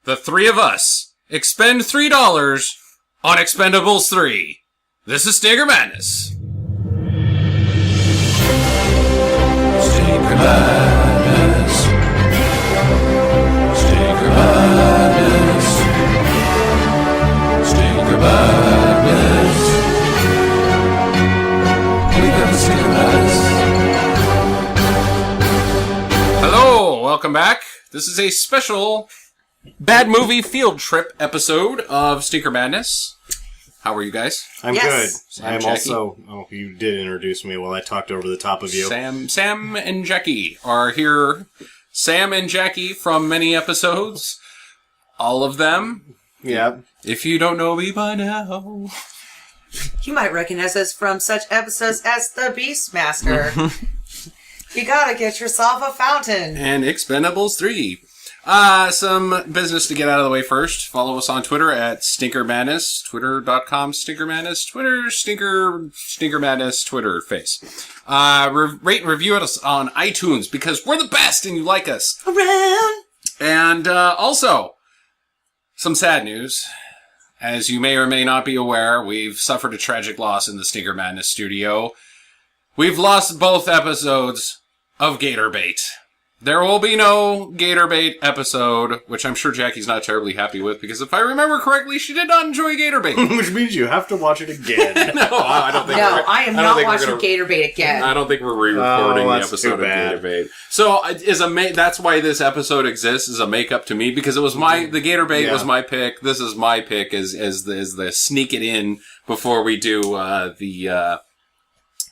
the three of us expend $3 on Expendables 3. This is Stinker Madness. Stinker Madness. Stinker Madness. Stinker Madness. We got the Stinker Madness. Hello, welcome back. This is a special bad movie field trip episode of Stinker Madness. How are you guys? I'm good. I'm also... Oh, you did introduce me while I talked over the top of you. Sam and Jackie are here. Sam and Jackie from many episodes. All of them. Yeah. If you don't know me by now. You might recognize us from such episodes as The Beastmaster. You gotta get yourself a fountain. And Expendables 3. Some business to get out of the way first. Follow us on Twitter at Stinker Madness, twitter.com Stinker Madness, Twitter Stinker Madness, Twitter face. Rate and review us on iTunes because we're the best and you like us. Around. And also, some sad news. As you may or may not be aware, we've suffered a tragic loss in the Stinker Madness studio. We've lost both episodes of Gator Bait. There will be no Gator Bait episode, which I'm sure Jackie's not terribly happy with, because if I remember correctly, she did not enjoy Gator Bait. Which means you have to watch it again. No, I don't think No, I am not watching Gator Bait again. I don't think we're re-recording the episode of Gator Bait. So, that's why this episode exists, as a make-up to me, because it was the Gator Bait was my pick. This is my pick as the sneak it in before we do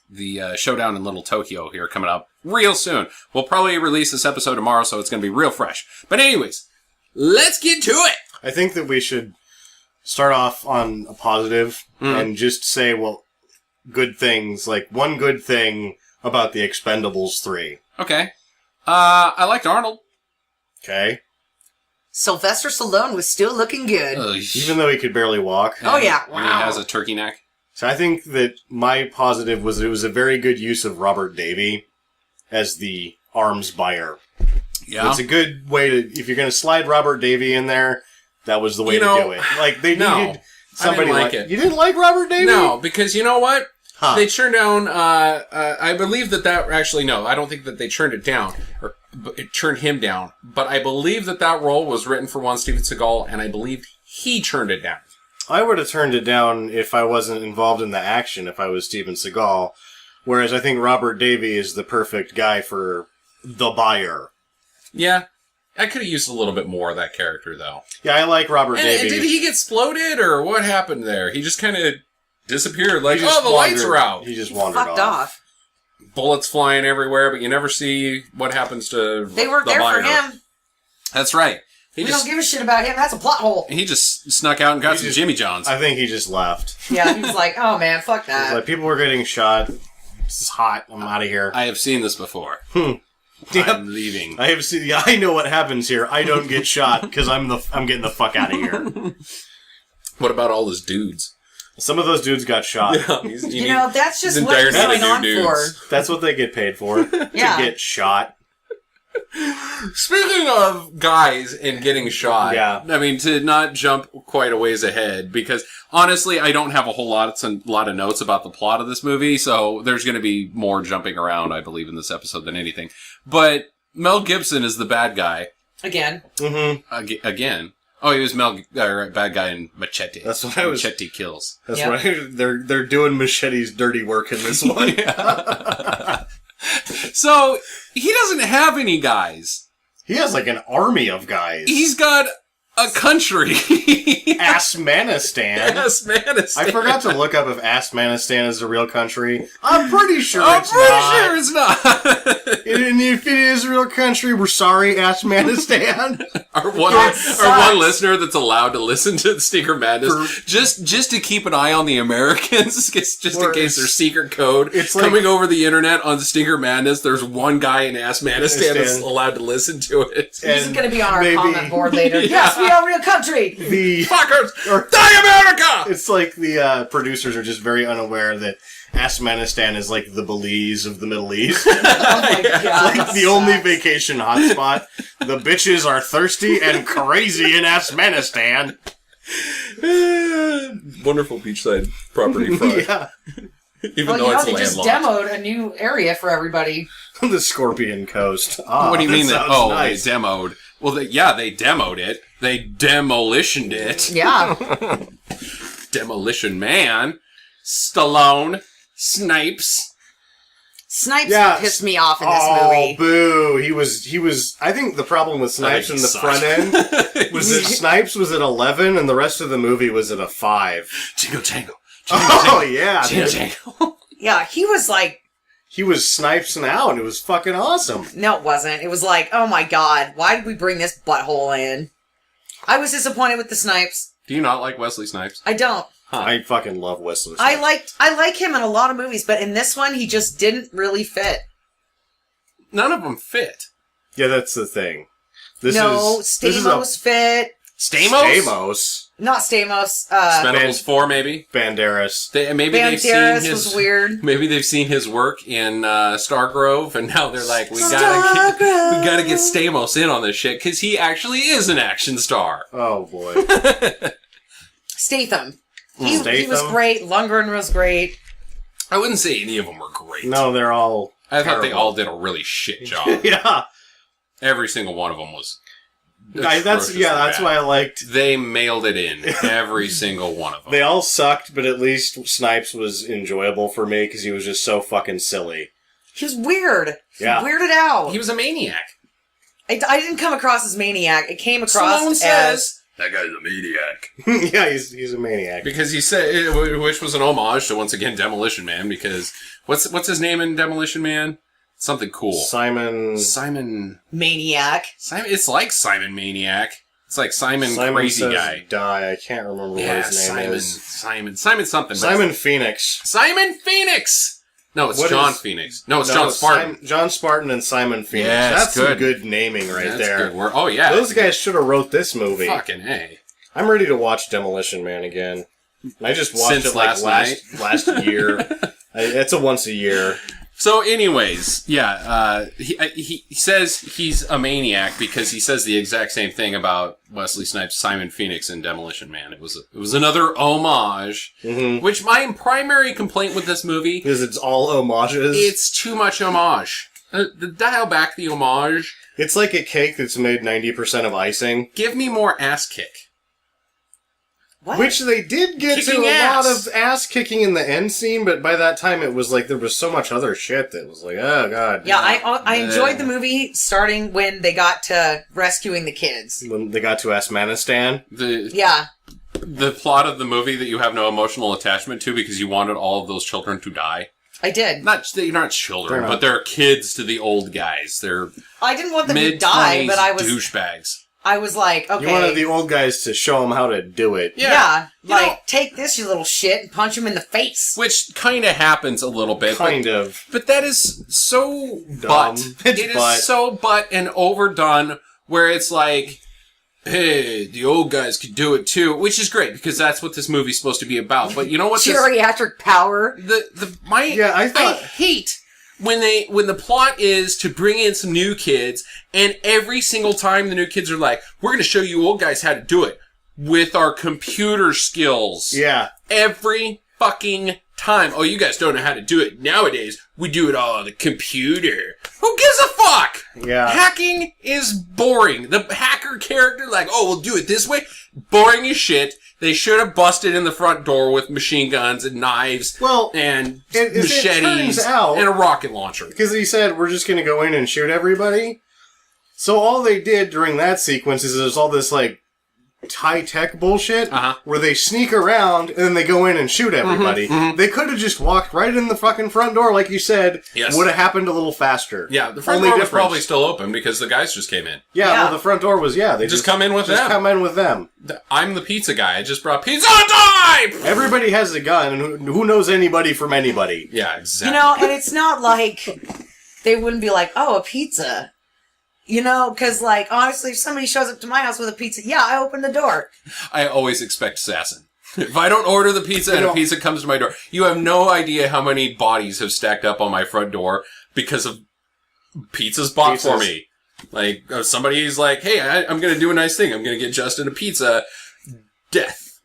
the Showdown in Little Tokyo here coming up real soon. We'll probably release this episode tomorrow, so it's going to be real fresh. But anyways, let's get to it! I think that we should start off on a positive and just say, good things. Like, one good thing about the Expendables 3. Okay. I liked Arnold. Okay. Sylvester Stallone was still looking good. Even though he could barely walk. Oh, yeah. And he has a turkey neck. So I think that my positive was it was a very good use of Robert Davi as the arms buyer. Yeah. It's a good way to, if you're going to slide Robert Davi in there, that was the way to do it. Like, they needed somebody I didn't like it. You didn't like Robert Davi? No, because you know what? Huh. They turned down, I believe that actually, no, I don't think that they turned it down, or it turned him down, but I believe that role was written for one Steven Seagal, and I believe he turned it down. I would have turned it down if I wasn't involved in the action, if I was Steven Seagal. Whereas I think Robert Davi is the perfect guy for the buyer. Yeah. I could have used a little bit more of that character, though. Yeah, I like Robert Davi. And did he get exploded, or what happened there? He just kind of disappeared, like, the lights are out. He just wandered off. Bullets flying everywhere, but you never see what happens to They weren't there for him. That's right. We don't give a shit about him. That's a plot hole. He just snuck out and got some Jimmy Johns. I think he just left. Yeah, he was like, oh man, fuck that. Like, people were getting shot. This is hot. I'm out of here. I have seen this before. Yep. I'm leaving. I have seen. Yeah, I know what happens here. I don't get shot because I'm getting the fuck out of here. What about all those dudes? Some of those dudes got shot. Yeah, that's just what he's going on for. That's what they get paid for. To get shot. Speaking of guys and getting shot, I mean, to not jump quite a ways ahead, because honestly, I don't have a lot of notes about the plot of this movie, so there's going to be more jumping around, I believe, in this episode than anything. But Mel Gibson is the bad guy. Again. Mm-hmm. Again. Oh, he was bad guy in Machete. That's what I was. Machete Kills. That's right. They're doing Machete's dirty work in this one. So, he doesn't have any guys. He has like an army of guys. He's got a country. Assmanistan. Assmanistan. I forgot to look up if Assmanistan is a real country. I'm pretty sure it's not. And if it is a real country, we're sorry, Assmanistan. Our one listener that's allowed to listen to Stinker Madness, just to keep an eye on the Americans, just in case there's secret code coming over the internet on Stinker Madness. There's one guy in Assmanistan that's allowed to listen to it. This is going to be on our comment board later. Yes, we be our real country. The fuckers or die America. It's like the producers are just very unaware that Afghanistan is like the Belize of the Middle East. Oh my god. Like the only vacation hotspot. The bitches are thirsty and crazy in Afghanistan. Wonderful beachside property front. Yeah. Even though it's they landlocked. just demoed a new area for everybody. The Scorpion Coast. What do you mean? Nice. They demoed. Well, they demoed it. They demolitioned it. Yeah. Demolition Man. Stallone. Snipes. Snipes pissed me off in this movie. Boo. He was, I think the problem with Snipes in the front end was that Snipes was at 11 and the rest of the movie was at a 5. Jingle jangle. Oh, yeah. Jingle jangle. Yeah, he was like... He was Snipesing out, and it was fucking awesome. No, it wasn't. It was like, oh my god, why did we bring this butthole in? I was disappointed with the Snipes. Do you not like Wesley Snipes? I don't. Huh. I fucking love Wesley Snipes. I like him in a lot of movies, but in this one, he just didn't really fit. None of them fit. Yeah, that's the thing. Stamos fit. Stamos? Not Stamos. Expendables 4, maybe? Banderas. Banderas was weird. Maybe they've seen his work in Stargrove, and now they're like, we gotta get Stamos in on this shit, because he actually is an action star. Oh, boy. Statham. He was great. Lundgren was great. I wouldn't say any of them were great. No, they're all I thought they all did a really shit job. Yeah. Every single one of them was... That's why I liked... They mailed it in. Every single one of them. They all sucked, but at least Snipes was enjoyable for me because he was just so fucking silly. He was weird. Yeah. Weirded out. He was a maniac. I didn't come across as maniac. It came across Someone as... says, that guy's a maniac. Yeah, he's a maniac. Because he said... Which was an homage to, once again, Demolition Man, because... What's his name in Demolition Man? Something cool. Simon... Maniac. It's like Simon Maniac. It's like Simon Crazy says Guy. Die. I can't remember what his name is. Simon something. Simon Phoenix. Simon Phoenix! No, it's John Phoenix. No, it's John Spartan. John Spartan and Simon Phoenix. Yeah, that's some good naming right there. Good. Oh, yeah. Those guys should have wrote this movie. Fucking A. I'm ready to watch Demolition Man again. I just watched it like last year. It's a once a year. So, anyways, he says he's a maniac because he says the exact same thing about Wesley Snipes' Simon Phoenix in Demolition Man. It was another homage, which my primary complaint with this movie is it's all homages. It's too much homage. Dial back the homage. It's like a cake that's made 90% of icing. Give me more ass kick. What? Which they did get Kicking to a ass. lot of ass kicking in the end scene, but by that time it was like there was so much other shit that was like, oh god. Yeah, I enjoyed the movie starting when they got to rescuing the kids. When they got to Afghanistan. The plot of the movie that you have no emotional attachment to because you wanted all of those children to die. I did. They're not children, but they're kids to the old guys. They're I didn't want them to die, but I was douchebags. I was like, okay. You wanted the old guys to show them how to do it. Yeah. Take this, you little shit, and punch him in the face. Which kind of happens a little bit. But that is so dumb. It is so butt and overdone where it's like, hey, the old guys could do it too, which is great because that's what this movie's supposed to be about. But you know what? Geriatric power. I hate when the plot is to bring in some new kids, and every single time the new kids are like, we're going to show you old guys how to do it with our computer skills. Yeah. Every fucking time. Oh, you guys don't know how to do it nowadays. We do it all on the computer. Who gives a fuck? Yeah. Hacking is boring. The hacker character, like, oh, we'll do it this way. Boring as shit. They should have busted in the front door with machine guns and knives and machetes and a rocket launcher. Because he said, we're just going to go in and shoot everybody. So all they did during that sequence is there's all this, like, high-tech bullshit where they sneak around and then they go in and shoot everybody. They could have just walked right in the fucking front door, like you said. Yes. Would have happened a little faster. Yeah, the front door was probably still open because the guys just came in. Yeah, well, the front door was, they just come in with them. come in with them. I'm the pizza guy. I just brought pizza time! Everybody has a gun, and who knows anybody from anybody? Yeah, exactly. You know, and it's not like they wouldn't be like, oh, a pizza. You know, because, like, honestly, if somebody shows up to my house with a pizza, yeah, I open the door. I always expect assassin. If I don't order the pizza and a pizza comes to my door, you have no idea how many bodies have stacked up on my front door because of pizzas bought for me. Like, somebody's like, hey, I'm going to do a nice thing. I'm going to get Justin a pizza. Death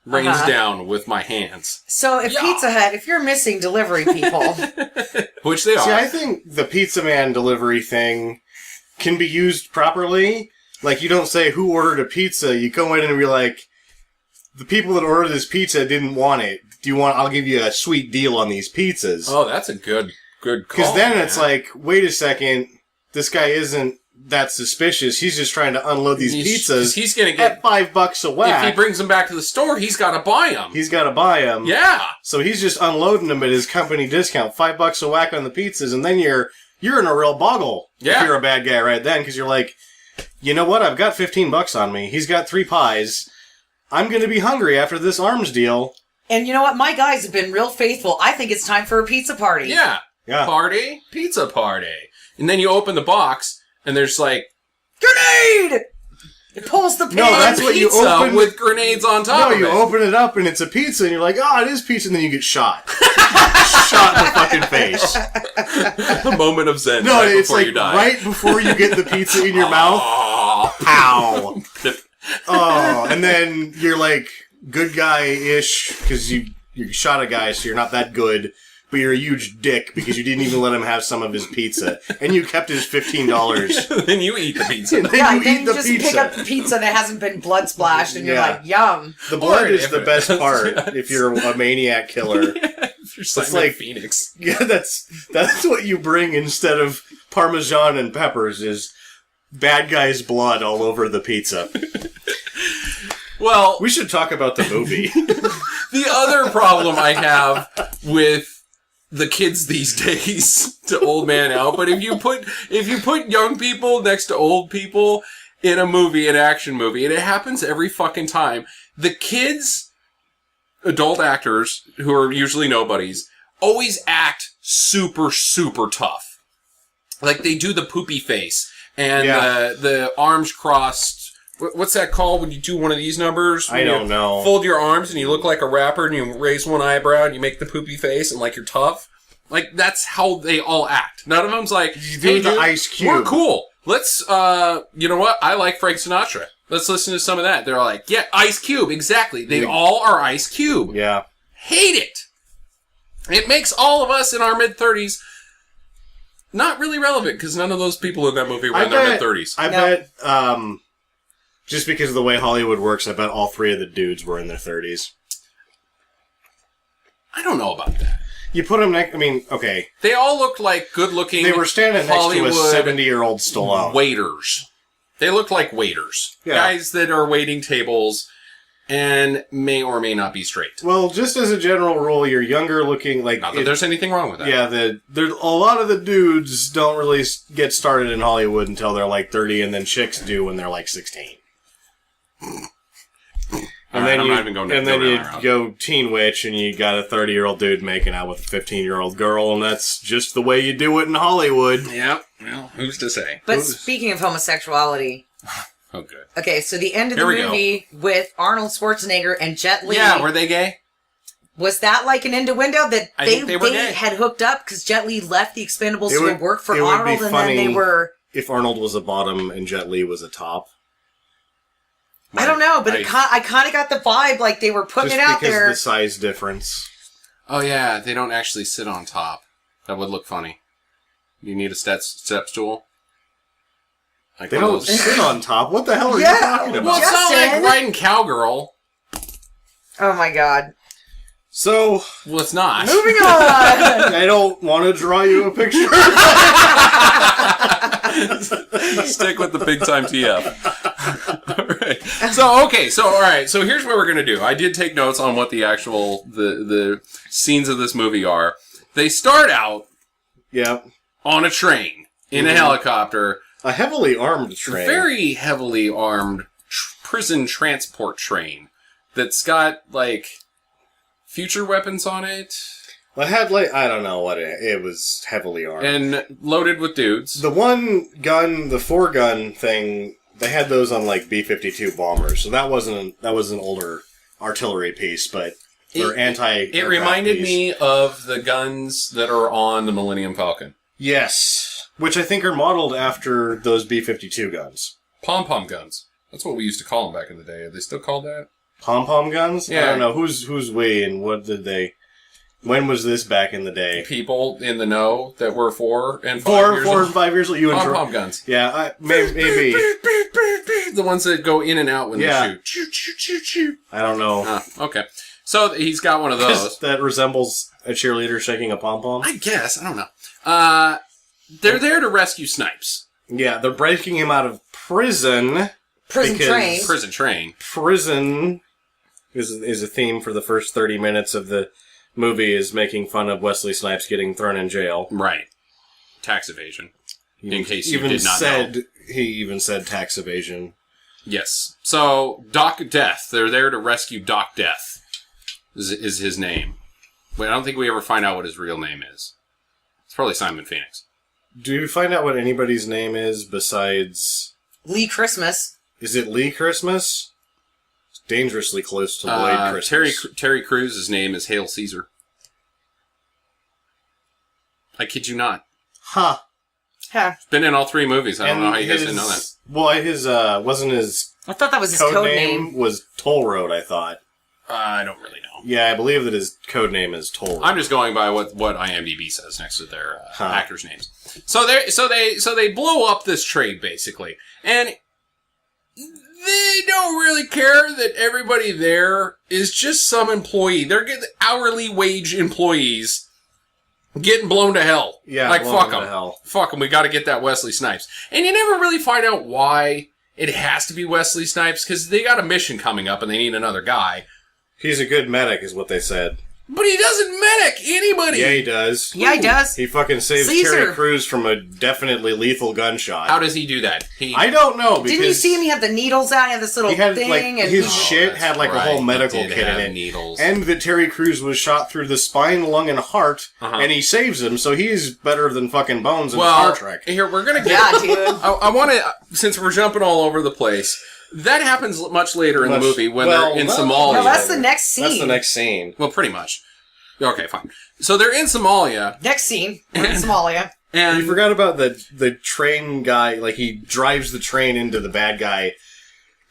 rains down with my hands. So if Pizza Hut, if you're missing delivery people... Which they are. See, I think the Pizza Man delivery thing can be used properly. Like, you don't say who ordered a pizza. You go in and be like, the people that ordered this pizza didn't want it. I'll give you a sweet deal on these pizzas. Oh, that's a good call. Because then it's like, wait a second, this guy isn't that suspicious. He's just trying to unload these pizzas. He's going to get $5 a whack. If he brings them back to the store, he's got to buy them. He's got to buy them. Yeah. So he's just unloading them at his company discount, $5 a whack on the pizzas, and then you're in a real boggle if you're a bad guy right then, because you're like, you know what? I've got $15 on me. He's got 3 pies. I'm going to be hungry after this arms deal. And you know what? My guys have been real faithful. I think it's time for a pizza party. Yeah. Party, pizza party. And then you open the box, and there's like, grenade! It pulls the pin. No, that's what you open with grenades on top of it. No, you open it up, and it's a pizza, and you're like, oh, it is pizza, and then you get shot. Shot in the fucking face. A moment of zen. No, right it's before like you die. right before you get the pizza in your mouth. Ow. Oh, and then you're like good guy-ish because you shot a guy, so you're not that good, but you're a huge dick because you didn't even let him have some of his pizza, and you kept his $15. Then you eat the pizza. Then you just pick up the pizza that hasn't been blood splashed, and you're like, yum. The blood is the best part if you're a maniac killer. It's like Phoenix. Yeah, that's what you bring instead of Parmesan and peppers is bad guy's blood all over the pizza. Well, we should talk about the movie. The other problem I have with the kids these days, to old man out, but if you put young people next to old people in a movie, an action movie, and it happens every fucking time, the kids, adult actors, who are usually nobodies, always act super, super tough. Like, they do the poopy face, and the arms crossed. What's that called when you do one of these numbers? I don't know. Fold your arms and you look like a rapper and you raise one eyebrow and you make the poopy face and like you're tough. Like, that's how they all act. None of them's like, hey, the Ice Cube. We're cool. Let's, you know what? I like Frank Sinatra. Let's listen to some of that. They're like, yeah, Ice Cube. Exactly. They all are Ice Cube. Yeah. Hate it. It makes all of us in our mid-30s not really relevant because none of those people in that movie were in their mid-30s. I bet, just because of the way Hollywood works, I bet all 3 of the dudes were in their 30s. I don't know about that. You put them next... I mean, okay. They all looked like good-looking They were standing Hollywood next to a 70-year-old Stallone. Waiters. They look like waiters. Yeah. Guys that are waiting tables and may or may not be straight. Well, just as a general rule, you're younger looking... like Not that there's anything wrong with that. Yeah, a lot of the dudes don't really get started in Hollywood until they're like 30, and then chicks do when they're like 16. And then you go Teen Witch, and you got a 30-year-old dude making out with a 15-year-old girl, and that's just the way you do it in Hollywood. Yeah, well, who's to say? But speaking of homosexuality... Oh, good. Okay, so the end of the movie with Arnold Schwarzenegger and Jet Li... Yeah, were they gay? Was that like an innuendo that they had hooked up because Jet Li left the Expendables to work for Arnold, and then they were... if Arnold was a bottom and Jet Li was a top. I don't know, but I kind of got the vibe like they were putting it out there. Just because of the size difference. Oh, yeah, they don't actually sit on top. That would look funny. You need a step stool? Like they don't sit on top. What the hell are you talking about? Well, it's not like riding Cowgirl. Oh, my God. So... Well, it's not. Moving on! I don't want to draw you a picture. Stick with the big time TF. Alright. So, okay. So, alright. So, here's what we're going to do. I did take notes on what the actual, the scenes of this movie are. They start out on a train, in a helicopter. A heavily armed train. Very heavily armed prison transport train that's got, like, future weapons on it. I had I don't know what it was heavily armed. And loaded with dudes. The one gun, the 4-gun thing, they had those on B-52 bombers, so that was an older artillery piece, but for It reminded me of the guns that are on the Millennium Falcon. Yes. Which I think are modeled after those B-52 guns. Pom-pom guns. That's what we used to call them back in the day. Are they still called that? Pom-pom guns? Yeah. I don't know. Who's we and what did they... When was this back in the day? People in the know that were 4 and 5 years old. 4 and 5 years old. Pom-pom guns. Yeah, maybe. The ones that go in and out when they shoot. Choo. I don't know. Okay. So he's got one of those. That resembles a cheerleader shaking a pom-pom? I guess. I don't know. They're there to rescue Snipes. Yeah, they're breaking him out of prison. Prison train. Prison is a theme for the first 30 minutes of the movie, is making fun of Wesley Snipes getting thrown in jail. Right. Tax evasion. In case you did not know. He even said tax evasion. Yes. So, Doc Death. They're there to rescue Doc Death. Is his name. But I don't think we ever find out what his real name is. It's probably Simon Phoenix. Do you find out what anybody's name is besides... Lee Christmas. Is it Lee Christmas? It's dangerously close to Lloyd Christmas. Terry Crews' name is Hail Caesar. I kid you not. Huh. Been in all 3 movies. I don't know how you guys didn't know that. Well, wasn't his... I thought that was his code name. Was Toll Road, I thought. I don't really know. Yeah, I believe that his code name is Toll Road. I'm just going by what IMDb says next to their actors' names. So they blow up this trade basically, and they don't really care that everybody there is just some employee. They're getting hourly wage employees getting blown to hell. Yeah, like fuck them. Fuck them. We got to get that Wesley Snipes, and you never really find out why it has to be Wesley Snipes because they got a mission coming up and they need another guy. He's a good medic, is what they said. But he doesn't medic anybody. Yeah, he does. Yeah, he does. He fucking saves Terry Crews from a definitely lethal gunshot. How does he do that? I don't know. Because didn't you see him? He had the needles out. He had this little thing. And his shit had a whole medical kit in it. Needles. And that Terry Crews was shot through the spine, lung, and heart, and he saves him, so he's better than fucking Bones in Star Trek. Here, we're going to get... Yeah, dude. I want to... Since we're jumping all over the place... That happens much later in the movie when they're in Somalia. No, that's the next scene. That's the next scene. Well, pretty much. Okay, fine. So they're in Somalia. Next scene, we're in Somalia. And we forgot about the train guy. Like, he drives the train into the bad guy.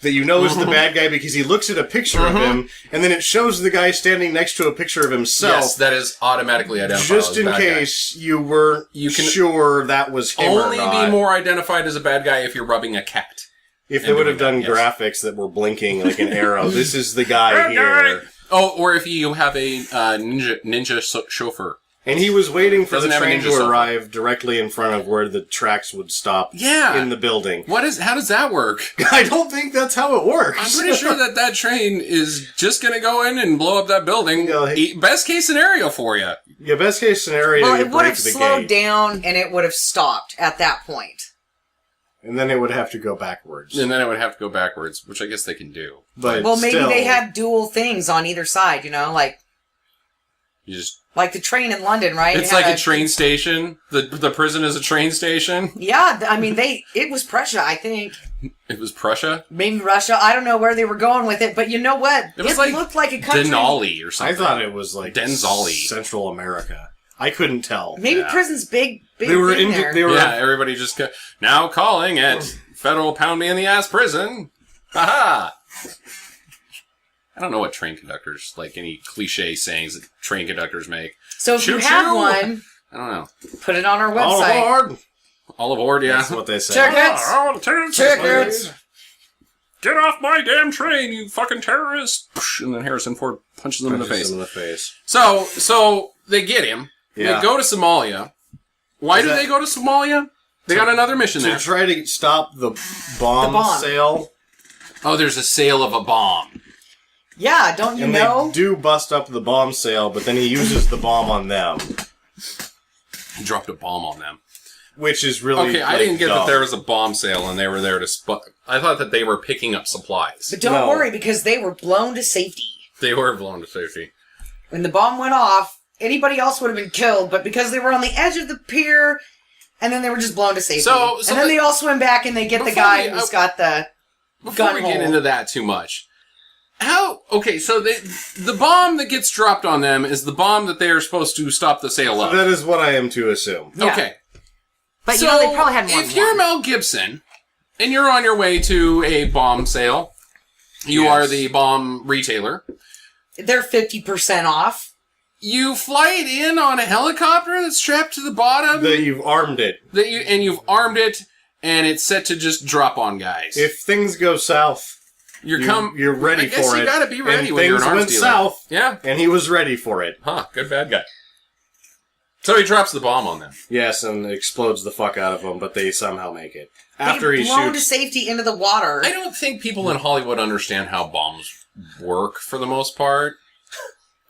That you know is the bad guy because he looks at a picture of him, and then it shows the guy standing next to a picture of himself. Yes, that is automatically identified. Just in case you weren't sure that was him or not. Only be more identified as a bad guy if you're rubbing a cat. If they would have done graphics that were blinking like an arrow, this is the guy here. Oh, or if you have a ninja chauffeur. And he was waiting for the train to arrive directly in front of where the tracks would stop in the building. How does that work? I don't think that's how it works. I'm pretty sure that train is just going to go in and blow up that building. Best case scenario for you. Yeah, best case scenario, well, it would have slowed down and it would have stopped at that point. And then it would have to go backwards. Which I guess they can do. But maybe they had dual things on either side, like... Like the train in London, right? It's like a train station. The prison is a train station. Yeah, I mean, it was Prussia, I think. It was Prussia? Maybe Russia. I don't know where they were going with it, but you know what? It looked like a country. Denali or something. I thought it was like Denzali. Central America. I couldn't tell. Maybe prison's big. They were everybody just now calling at Federal Pound Me in the Ass Prison. Haha. I don't know what train conductors, like any cliche sayings that train conductors make. So if you have one, I don't know. Put it on our website. All aboard, yeah. That's what they say. Tickets! Get off my damn train, you fucking terrorist! And then Harrison Ford punches him in the face. So they get him. Yeah. They go to Somalia. Why do they go to Somalia? They got another mission there. To try to stop the bomb sale. Oh, there's a sale of a bomb. Yeah, don't you know? And they do bust up the bomb sale, but then he uses the bomb on them. He dropped a bomb on them. Which is really I didn't get that there was a bomb sale and they were there to... I thought that they were picking up supplies. But don't worry, because they were blown to safety. They were blown to safety. When the bomb went off, anybody else would have been killed, but because they were on the edge of the pier, and then they were just blown to safety. And then they all swim back and they get the guy who's got the Before we get into that too much, so the bomb that gets dropped on them is the bomb that they are supposed to stop the sail of. That is what I am to assume. Yeah. Okay. But they probably had more. If you're Mel Gibson, and you're on your way to a bomb sale, you are the bomb retailer. They're 50% off. You fly it in on a helicopter that's strapped to the bottom. That you've armed it. You've armed it, and it's set to just drop on guys. If things go south, you're ready for it. I guess you gotta be ready when you're an arms dealer. Things went south, yeah, and he was ready for it. Huh, good bad guy. So he drops the bomb on them. Yes, and it explodes the fuck out of them, but they somehow make it. After he blown to safety into the water. I don't think people in Hollywood understand how bombs work for the most part.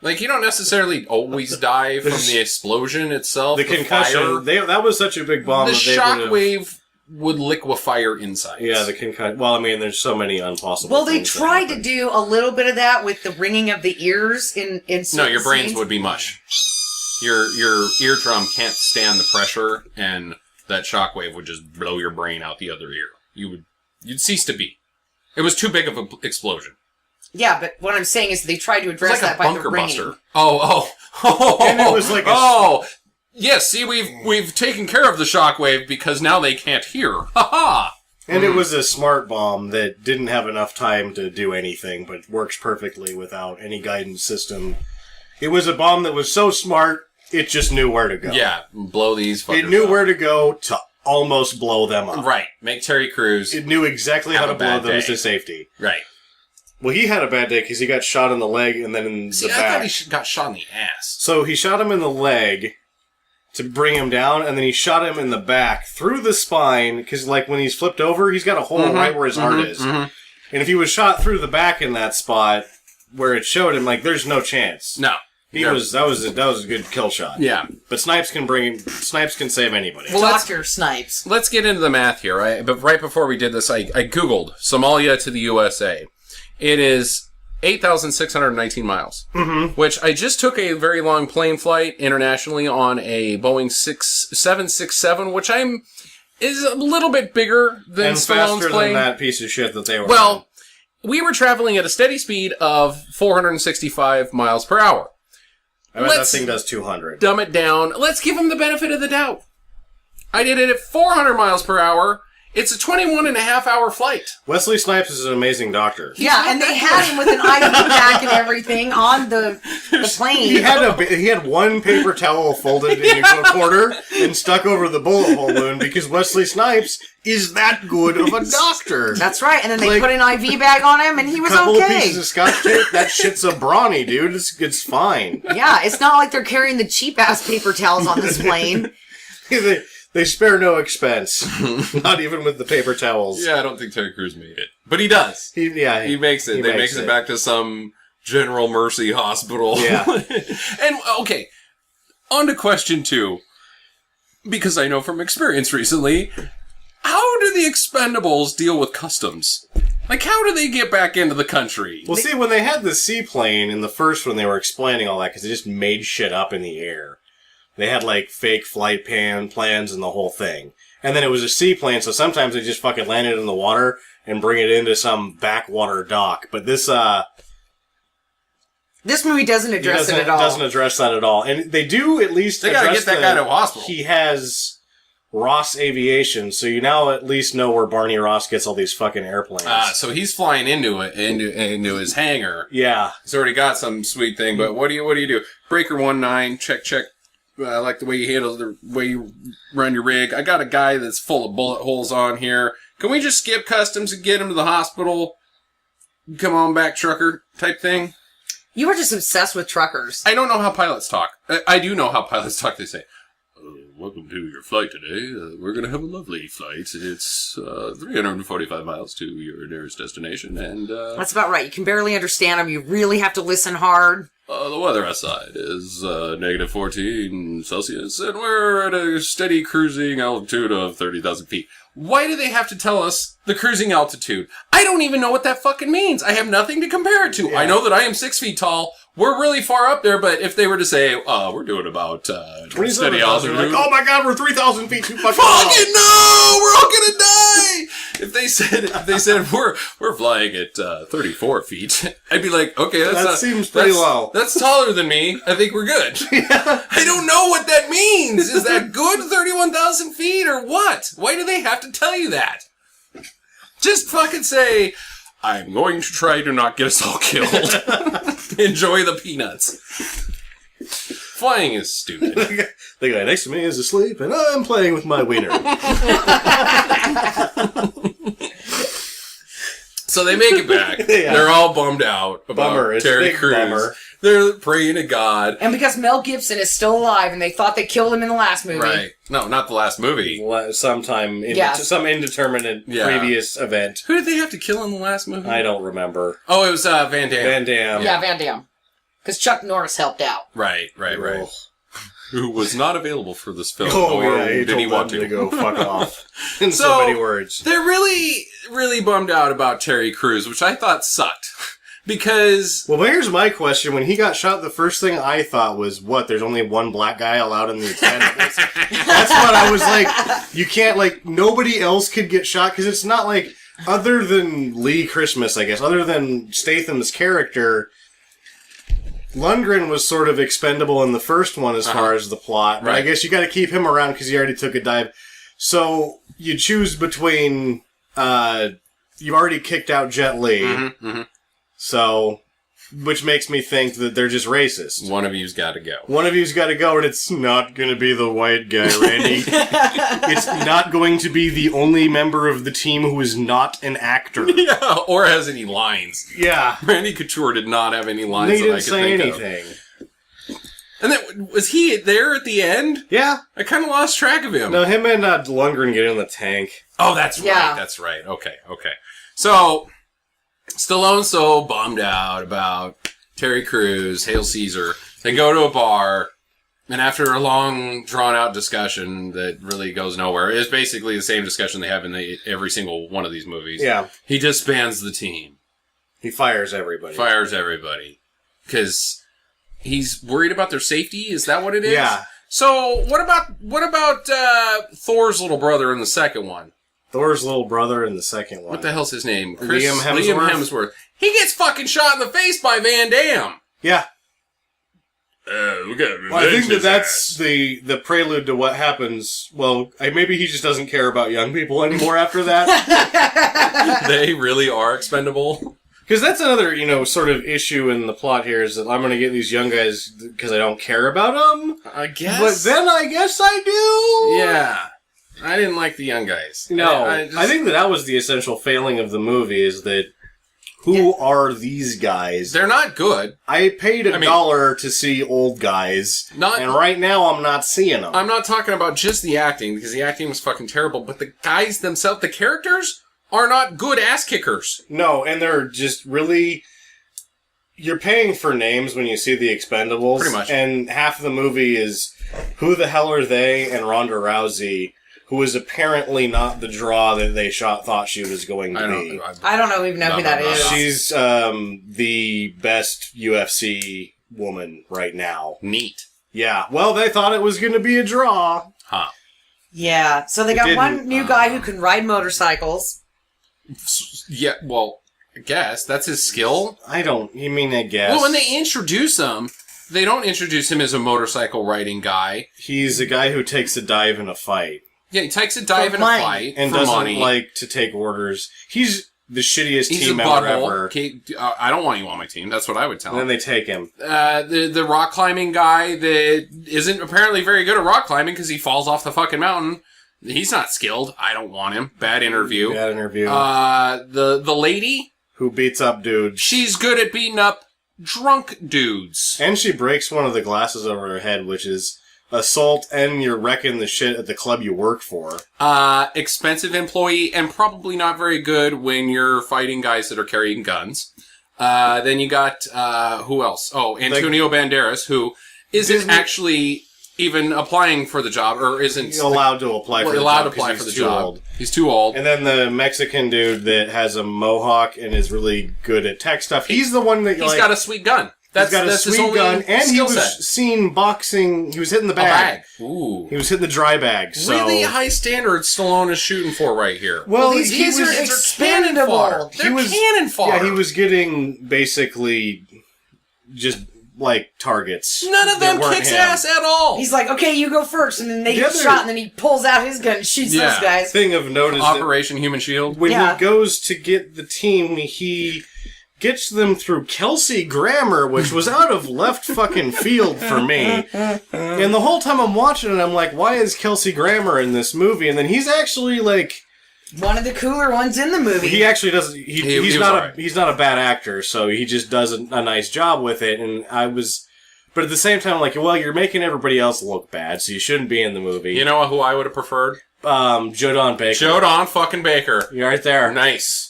Like, you don't necessarily always die from the explosion itself. The concussion. That was such a big bomb. The shockwave would liquefy inside. Yeah, the concussion. Well, I mean, there's so many impossible Well, they tried to do a little bit of that with the ringing of the ears in No, your brains would be mush. Your eardrum can't stand the pressure, and that shockwave would just blow your brain out the other ear. You'd cease to be. It was too big of an explosion. Yeah, but what I'm saying is they tried to address that by the ringing. Buster. Oh. And it was like yes, see, we've taken care of the shockwave because now they can't hear. Ha-ha! And it was a smart bomb that didn't have enough time to do anything, but works perfectly without any guidance system. It was a bomb that was so smart, it just knew where to go. Yeah, blow these fuckers It knew up. where to go to almost blow them up. Right, make Terry Crews. It knew exactly how to blow them to safety. Right. Well, he had a bad day because he got shot in the leg and then in the back. I thought he got shot in the ass. So he shot him in the leg to bring him down, and then he shot him in the back through the spine because, like, when he's flipped over, he's got a hole right where his heart is. And if he was shot through the back in that spot where it showed him, like, there's no chance. No. That was a good kill shot. Yeah. But Snipes can save anybody. Well, Dr. Snipes. Let's get into the math here. But right before we did this, I Googled Somalia to the USA. It is 8,619 miles, which I just took a very long plane flight internationally on a Boeing 767, which is a little bit bigger than and Stallone's faster plane. than that piece of shit that they were. Well, we were traveling at a steady speed of 465 miles per hour. I bet that thing does 200. Dumb it down. Let's give him the benefit of the doubt. I did it at 400 miles per hour. It's a 21.5-hour flight. Wesley Snipes is an amazing doctor. Yeah, and they had him with an IV pack and everything on the plane. He had one paper towel folded into a quarter and stuck over the bullet hole wound because Wesley Snipes is that good of a doctor. That's right, and then they put an IV bag on him and he was couple okay. Couple pieces of Scotch tape, that shit's a brawny, dude. It's fine. Yeah, it's not like they're carrying the cheap-ass paper towels on this plane. They spare no expense, not even with the paper towels. Yeah, I don't think Terry Crews made it, but he does. He makes it. They makes it back to some General Mercy hospital. Yeah. And okay, on to question 2, because I know from experience recently, how do the Expendables deal with customs? Like, how do they get back into the country? Well, see, when they had the seaplane in the first one, they were explaining all that because they just made shit up in the air. They had, like, fake flight plans and the whole thing. And then it was a seaplane, so sometimes they just fucking land it in the water and bring it into some backwater dock. But this movie doesn't address it at all. Doesn't address that at all. And they do at least They gotta get that guy to a hospital. He has Ross Aviation, so you now at least know where Barney Ross gets all these fucking airplanes. So he's flying into his hangar. Yeah. He's already got some sweet thing, but what do you do? Breaker 19, check. I like the way you handle the way you run your rig. I got a guy that's full of bullet holes on here. Can we just skip customs and get him to the hospital? Come on back, trucker type thing. You were just obsessed with truckers. I don't know how pilots talk. I do know how pilots talk. They say, welcome to your flight today. We're going to have a lovely flight. It's 345 miles to your nearest destination. And that's about right. You can barely understand them. You really have to listen hard. The weather outside is negative 14 Celsius, and we're at a steady cruising altitude of 30,000 feet. Why do they have to tell us the cruising altitude? I don't even know what that fucking means. I have nothing to compare it to. Yeah. I know that I am 6 feet tall. we're really far up there, but if they were to say, we're doing about 27,000, like, oh my god, we're 3,000 feet too fucking fucking no, we're all gonna die. If they said we're flying at 34 feet, I'd be like, okay, that seems pretty low. That's taller than me. I think we're good. Yeah. I don't know what that means. Is that good, 31,000 feet, or what? Why do they have to tell you that? Just fucking say, I'm going to try to not get us all killed. Enjoy the peanuts. Flying is stupid. The guy next to me is asleep, and I'm playing with my wiener. So they make it back. Yeah. They're all bummed out about Terry Crews. Bummer. They're praying to God. And because Mel Gibson is still alive, and they thought they killed him in the last movie. Right. No, not the last movie. Sometime some indeterminate previous event. Who did they have to kill in the last movie? I don't remember. Oh, it was Van Damme. Van Damme. Yeah, Van Damme. Because Chuck Norris helped out. Right. Who was not available for this film. He did he want to go fuck off. In so many words. They're really, really bummed out about Terry Crews, which I thought sucked. Because... Well, here's my question. When he got shot, the first thing I thought was, what, there's only one black guy allowed in the Expendables? That's what I was like, you can't, like, nobody else could get shot, because it's not like, other than Lee Christmas, I guess, other than Statham's character... Lundgren was sort of expendable in the first one as far as the plot, but I guess you got to keep him around because he already took a dive. So you choose between you've already kicked out Jet Li, so which makes me think that they're just racist. One of you's got to go. One of you's got to go, and it's not going to be the white guy, Randy. It's not going to be the only member of the team who is not an actor. Yeah, or has any lines. Yeah. Randy Couture did not have any lines they that I could say think anything. Of. And then, was he there at the end? Yeah. I kind of lost track of him. No, him and Lundgren get in the tank. Oh, that's right. That's right. Okay. So... Stallone's so bummed out about Terry Crews, Hail Caesar. They go to a bar, and after a long, drawn-out discussion that really goes nowhere, it's basically the same discussion they have in every single one of these movies. Yeah. He disbands the team. He fires everybody. Because he's worried about their safety? Is that what it is? Yeah. So, what about Thor's little brother in the second one? Thor's little brother in the second one. What the hell's his name? Liam Hemsworth. He gets fucking shot in the face by Van Damme. Yeah. I think that's the prelude to what happens. Well, maybe he just doesn't care about young people anymore after that. They really are expendable. Because that's another, sort of issue in the plot here is that I'm going to get these young guys because I don't care about them. I guess. But then I guess I do. Yeah. I didn't like the young guys. No, I think that was the essential failing of the movie is that who are these guys? They're not good. I paid $1 to see old guys, and right now I'm not seeing them. I'm not talking about just the acting, because the acting was fucking terrible, but the guys themselves, the characters, are not good ass kickers. No, and they're just really... You're paying for names when you see the Expendables. Pretty much. And half of the movie is who the hell are they and Ronda Rousey, who is apparently not the draw that they thought she was going to be. I don't even know who that is. She's the best UFC woman right now. Neat. Yeah. Well, they thought it was going to be a draw. Huh. Yeah. So they got one new guy who can ride motorcycles. Yeah, well, I guess. That's his skill? I guess. Well, when they introduce him... They don't introduce him as a motorcycle riding guy. He's a guy who takes a dive in a fight. Yeah, he takes a dive in a fight and doesn't like to take orders. He's the shittiest team member ever. I don't want you on my team. That's what I would tell him. And then they take him. The rock climbing guy that isn't apparently very good at rock climbing because he falls off the fucking mountain. He's not skilled. I don't want him. Bad interview. The lady who beats up dudes. She's good at beating up drunk dudes. And she breaks one of the glasses over her head, which is assault, and you're wrecking the shit at the club you work for. Expensive employee, and probably not very good when you're fighting guys that are carrying guns. Then you got, who else? Oh, Antonio Banderas, who isn't actually even applying for the job, or isn't allowed to apply for the job. Old. He's too old. And then the Mexican dude that has a mohawk and is really good at tech stuff. He's the one that he's got a sweet gun. He's got a sweet gun, and he was seen boxing. He was hitting the bag. Ooh. He was hitting the dry bag. So. Really high standards Stallone is shooting for right here. Well, these kids are expendable. They're cannon fodder. Yeah, he was getting basically just like targets. None of them kicks ass at all. He's like, okay, you go first, and then they get shot, and then he pulls out his gun and shoots those guys. Thing of note is Operation Human Shield. When he goes to get the team, he gets them through Kelsey Grammer, which was out of left fucking field for me. And the whole time I'm watching it, I'm like, why is Kelsey Grammer in this movie? And then he's actually like one of the cooler ones in the movie. He actually does. He's not a bad actor, so he just does a nice job with it. And but at the same time, I'm like, well, you're making everybody else look bad, so you shouldn't be in the movie. You know who I would have preferred? Joe Don Baker. Joe Don fucking Baker. You're right there. Nice.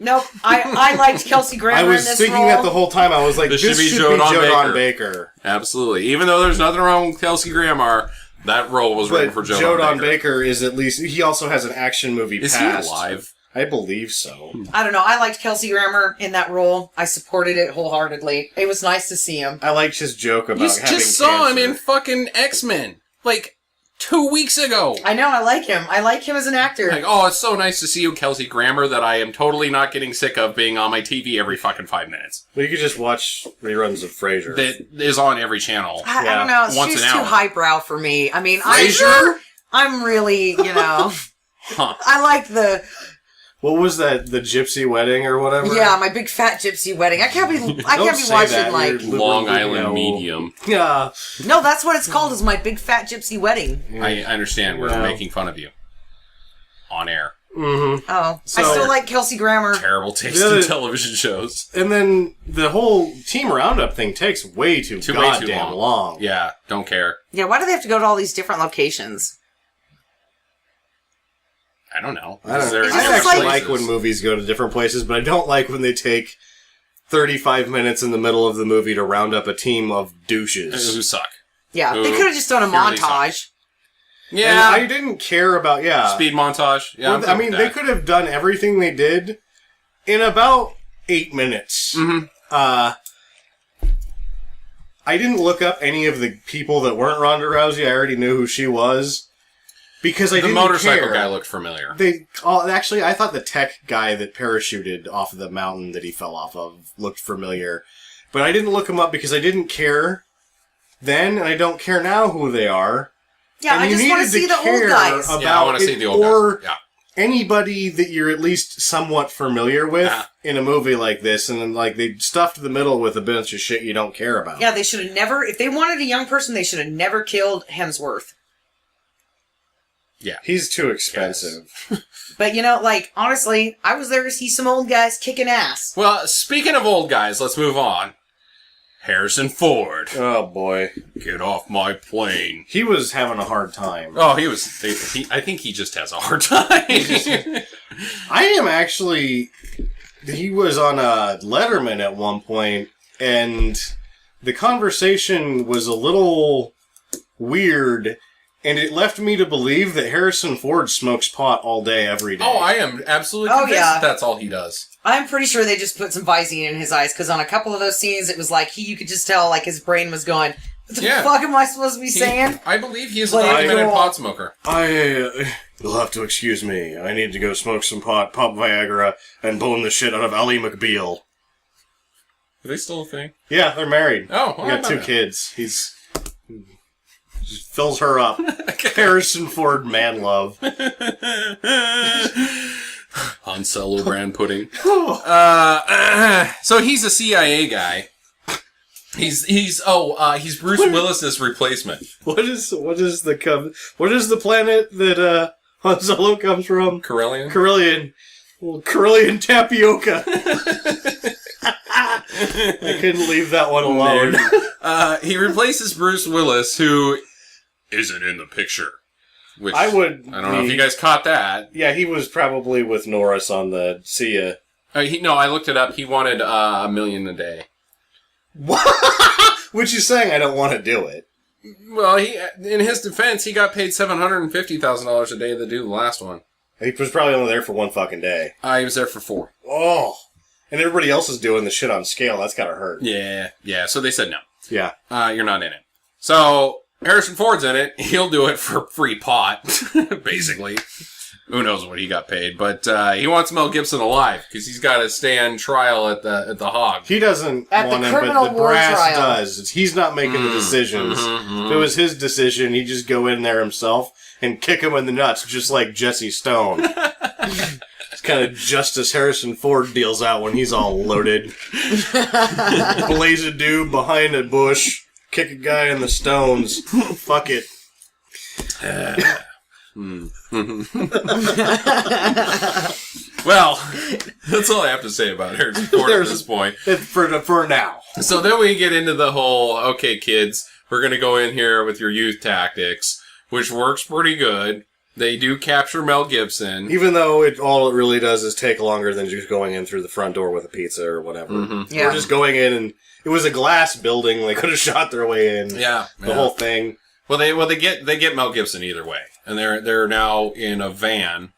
Nope, I liked Kelsey Grammer in this role. I was thinking that the whole time. I was like, this should be Joe Don Baker. Absolutely. Even though there's nothing wrong with Kelsey Grammer, that role was written for Joe Don Baker is at least... He also has an action movie past. Is he alive? I believe so. I don't know. I liked Kelsey Grammer in that role. I supported it wholeheartedly. It was nice to see him. I liked his joke about having cancer. You just saw him in fucking X-Men. Like... 2 weeks ago. I know, I like him. I like him as an actor. Like, oh, it's so nice to see you, Kelsey Grammer, that I am totally not getting sick of being on my TV every fucking 5 minutes. Well, you could just watch reruns of Frasier. That is on every channel. I don't know. Once She's an too hour. highbrow for me. I mean, Frasier? I'm really, Huh. I like the... What was that? The Gypsy Wedding or whatever? Yeah, my big fat gypsy wedding. I can't be watching like Long Island Medium. Yeah. No, that's what it's called. Is my big fat gypsy wedding. Yeah. I understand. We're making fun of you on air. Mm-hmm. Oh, so, I still like Kelsey Grammer. Terrible taste in television shows. And then the whole Team Roundup thing takes way too goddamn long. Yeah, don't care. Yeah, why do they have to go to all these different locations? I don't know. I actually like when movies go to different places, but I don't like when they take 35 minutes in the middle of the movie to round up a team of douches. Who suck. Yeah, they could have just done a montage. Yeah. And I didn't care about, Speed montage. Yeah, well, I mean, they could have done everything they did in about 8 minutes. Mm-hmm. I didn't look up any of the people that weren't Ronda Rousey. I already knew who she was. Because I didn't care. The motorcycle guy looked familiar. Actually, I thought the tech guy that parachuted off of the mountain that he fell off of looked familiar. But I didn't look him up because I didn't care then, and I don't care now who they are. Yeah, I just want to see the old guys. I want to see the old guys. Or anybody that you're at least somewhat familiar with in a movie like this, and then they stuffed the middle with a bunch of shit you don't care about. Yeah, they should have never... If they wanted a young person, they should have never killed Hemsworth. Yeah. He's too expensive. Yes. But, honestly, I was there to see some old guys kicking ass. Well, speaking of old guys, let's move on. Harrison Ford. Oh, boy. Get off my plane. He was having a hard time. Oh, he was... I think he just has a hard time. I am actually... He was on a Letterman at one point, and the conversation was a little weird... And it left me to believe that Harrison Ford smokes pot all day, every day. Oh, I am absolutely convinced that's all he does. I'm pretty sure they just put some Visine in his eyes, because on a couple of those scenes, it was like you could just tell his brain was going, what the fuck am I supposed to be saying? I believe he is a documented pot smoker. You'll have to excuse me. I need to go smoke some pot, pop Viagra, and bone the shit out of Ally McBeal. Are they still a thing? Yeah, they're married. Oh, well, got 2 kids. He's... Just fills her up. Harrison Ford man love. Han Solo brand pudding. So he's a CIA guy. He's Bruce Willis's replacement. What is the planet that Han Solo comes from? Corellian. Well, Corellian tapioca. I couldn't leave that one alone. He replaces Bruce Willis, who isn't in the picture. Which I don't know if you guys caught that. Yeah, he was probably with Norris on the See Ya. No, I looked it up. He wanted $1 million a day. What? Which is saying I don't want to do it. Well, in his defense, he got paid $750,000 a day to do the last one. He was probably only there for one fucking day. He was there for 4. Oh. And everybody else is doing the shit on scale. That's gotta hurt. Yeah. So they said no. Yeah. You're not in it. So Harrison Ford's in it. He'll do it for free pot, basically. Who knows what he got paid, but he wants Mel Gibson alive because he's got to stand trial at the Hog. He doesn't want him, but the brass does. He's not making the decisions. If it was his decision, he'd just go in there himself and kick him in the nuts, just like Jesse Stone. It's kind of justice Harrison Ford deals out when he's all loaded. Blaze a dude behind a bush, kick a guy in the stones. Fuck it. Well, that's all I have to say about Harrison Ford at this point. For now. So then we get into the whole, okay, kids, we're going to go in here with your youth tactics, which works pretty good. They do capture Mel Gibson. Even though all it really does is take longer than just going in through the front door with a pizza or whatever. Mm-hmm. Yeah. Or just going in and it was a glass building. They could have shot their way in. Yeah. The whole thing. Well, they get Mel Gibson either way. And they're now in a van,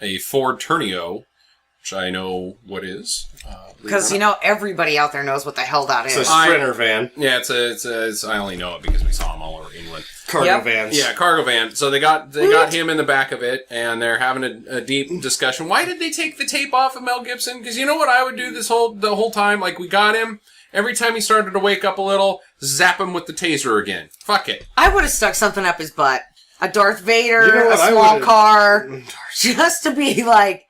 a Ford Tourneo, which I know what is. Because, everybody out there knows what the hell that is. It's a Sprinter van. Yeah, it's I only know it because we saw them all over England. Cargo vans. Yeah, cargo van. So they got him in the back of it, and they're having a deep discussion. Why did they take the tape off of Mel Gibson? Because you know what I would do the whole time? Like, we got him. Every time he started to wake up a little, zap him with the taser again. Fuck it. I would have stuck something up his butt. A Darth Vader, a small car. Just to be like,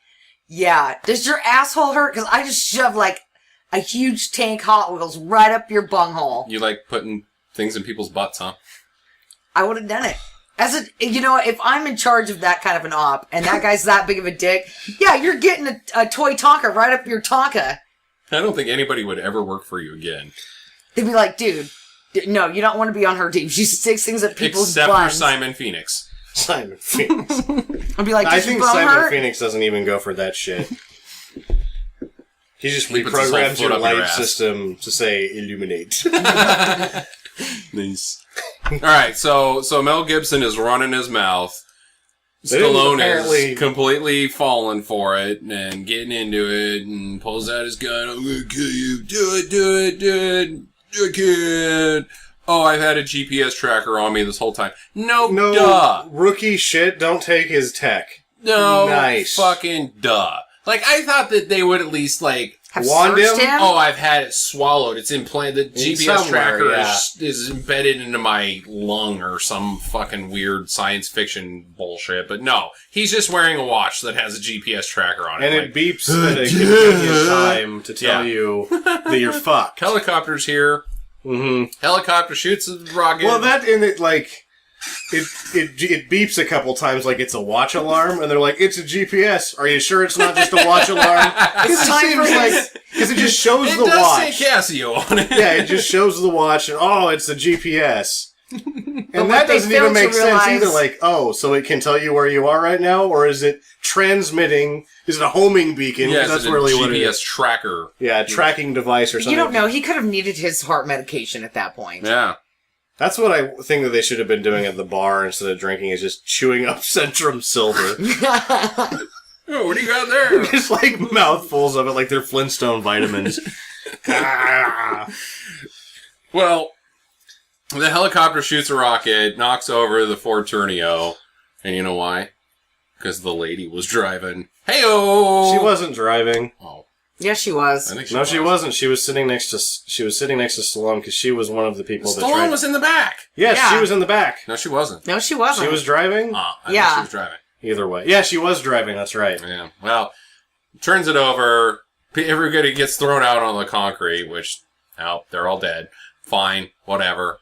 yeah, does your asshole hurt? Because I just shoved like a huge tank Hot Wheels right up your bunghole. You like putting things in people's butts, huh? I would have done it. If I'm in charge of that kind of an op, and that guy's that big of a dick, yeah, you're getting a toy Tonka right up your Tonka. I don't think anybody would ever work for you again. They'd be like, dude, no, you don't want to be on her team. She sticks things at people's Except buns. for Simon Phoenix. Simon Phoenix. I'd be like, I think Simon Phoenix doesn't even go for that shit. He just reprograms your light system to say illuminate. Nice. Alright, so Mel Gibson is running his mouth. Stallone is completely falling for it and getting into it and pulls out his gun. I'm gonna kill you. Do it. I can't. Oh, I've had a GPS tracker on me this whole time. No, duh. Rookie shit, don't take his tech. No, nice. Fucking duh. Like, I thought that they would at least, like, have searched him? Oh, I've had it swallowed. It's implanted. The GPS tracker is embedded into my lung or some fucking weird science fiction bullshit. But no, he's just wearing a watch that has a GPS tracker on it. And it beeps at a convenient time to tell you that you're fucked. Helicopter's here. Mm-hmm. Helicopter shoots a rocket. Well, it beeps a couple times like it's a watch alarm, and they're like, "It's a GPS. Are you sure it's not just a watch alarm?" Because it just shows the watch. It does say Casio on it. Yeah, it just shows the watch, and it's a GPS. And that doesn't even make sense either. Like, so it can tell you where you are right now, or is it transmitting? Is it a homing beacon? Yeah, that's really what it is. GPS tracker. Yeah, a tracking device or something. You don't know. He could have needed his heart medication at that point. Yeah. That's what I think that they should have been doing at the bar instead of drinking, is just chewing up Centrum Silver. Oh, what do you got there? Just like mouthfuls of it, like they're Flintstone vitamins. Well, the helicopter shoots a rocket, knocks over the Ford Tourneo, and you know why? Because the lady was driving. Hey-oh! She wasn't driving. Oh. Yes, she was. I think she wasn't. She was sitting next to Stallone because she was one of the people that Stallone was in the back. Yes, yeah. She was in the back. No, she wasn't. No, she wasn't. She was driving? I think she was driving. Either way. Yeah, she was driving. That's right. Yeah. Well, turns it over. Everybody gets thrown out on the concrete, which, they're all dead. Fine. Whatever.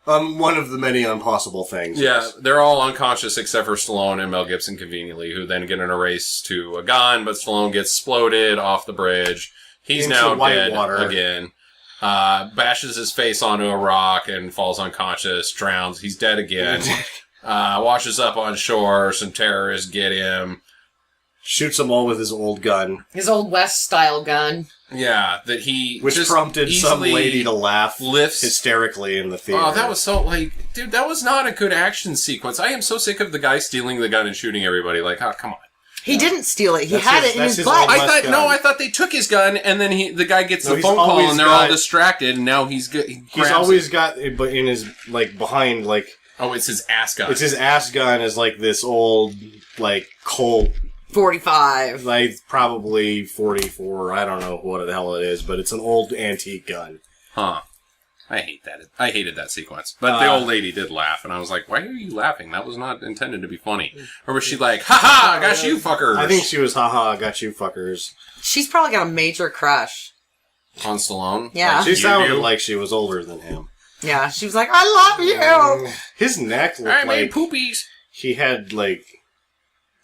One of the many impossible things. Yeah, yes. They're all unconscious except for Stallone and Mel Gibson, conveniently, who then get in a race to a gun, but Stallone gets exploded off the bridge. He's now dead again. Bashes his face onto a rock and falls unconscious, drowns. He's dead again. Washes up on shore. Some terrorists get him. Shoots them all with his old gun. His old West-style gun. Yeah, that he which just prompted some lady to laugh lifts hysterically in the theater. Oh, that was so, dude, that was not a good action sequence. I am so sick of the guy stealing the gun and shooting everybody. Like, come on. He didn't steal it. He That's had his- it in that's his his butt. old I thought they took his gun, and then the guy gets the he's phone call, always and they're all got- distracted, and now he's good. He's always got it, but in his like behind like. Oh, it's his ass gun. It's his ass gun is like this old like Colt 45. like probably 44. I don't know what the hell it is, but it's an old antique gun. Huh. I hate that. I hated that sequence. But the old lady did laugh, and I was like, why are you laughing? That was not intended to be funny. Or was she like, ha-ha, I got you fuckers? I think she was, haha, I got you fuckers. She's probably got a major crush. On Stallone? Yeah. Like She sounded do? like she was older than him. Yeah, she was like, I love you! His neck looked I made like poopies. he had like...